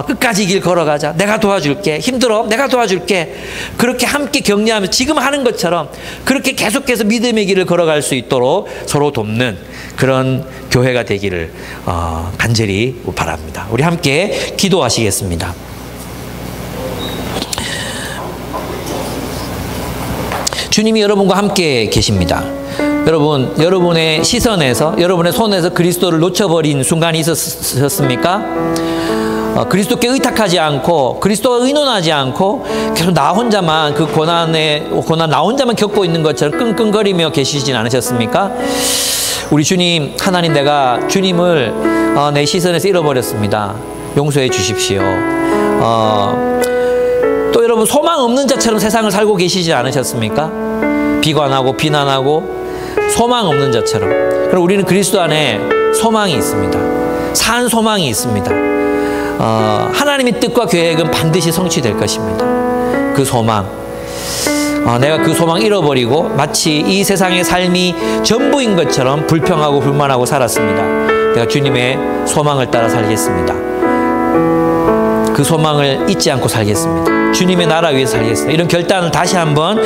끝까지 길 걸어가자. 내가 도와줄게. 힘들어? 내가 도와줄게. 그렇게 함께 격려하면서 지금 하는 것처럼 그렇게 계속해서 믿음의 길을 걸어갈 수 있도록 서로 돕는 그런 교회가 되기를 간절히 바랍니다. 우리 함께 기도하시겠습니다. 주님이 여러분과 함께 계십니다. 여러분, 여러분의 시선에서, 여러분의 손에서 그리스도를 놓쳐버린 순간이 있었습니까? 그리스도께 의탁하지 않고 그리스도와 의논하지 않고 계속 나 혼자만 그 고난 나 혼자만 겪고 있는 것처럼 끙끙거리며 계시진 않으셨습니까? 우리 주님, 하나님, 내가 주님을 내 시선에서 잃어버렸습니다. 용서해 주십시오. 또 여러분 소망 없는 자처럼 세상을 살고 계시지 않으셨습니까? 비관하고 비난하고 소망 없는 자처럼. 그럼 우리는 그리스도 안에 소망이 있습니다. 산 소망이 있습니다. 하나님의 뜻과 계획은 반드시 성취될 것입니다. 그 소망, 내가 그 소망 잃어버리고 마치 이 세상의 삶이 전부인 것처럼 불평하고 불만하고 살았습니다. 내가 주님의 소망을 따라 살겠습니다. 그 소망을 잊지 않고 살겠습니다. 주님의 나라 위해서 살겠습니다. 이런 결단을 다시 한번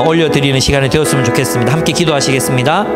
올려드리는 시간이 되었으면 좋겠습니다. 함께 기도하시겠습니다.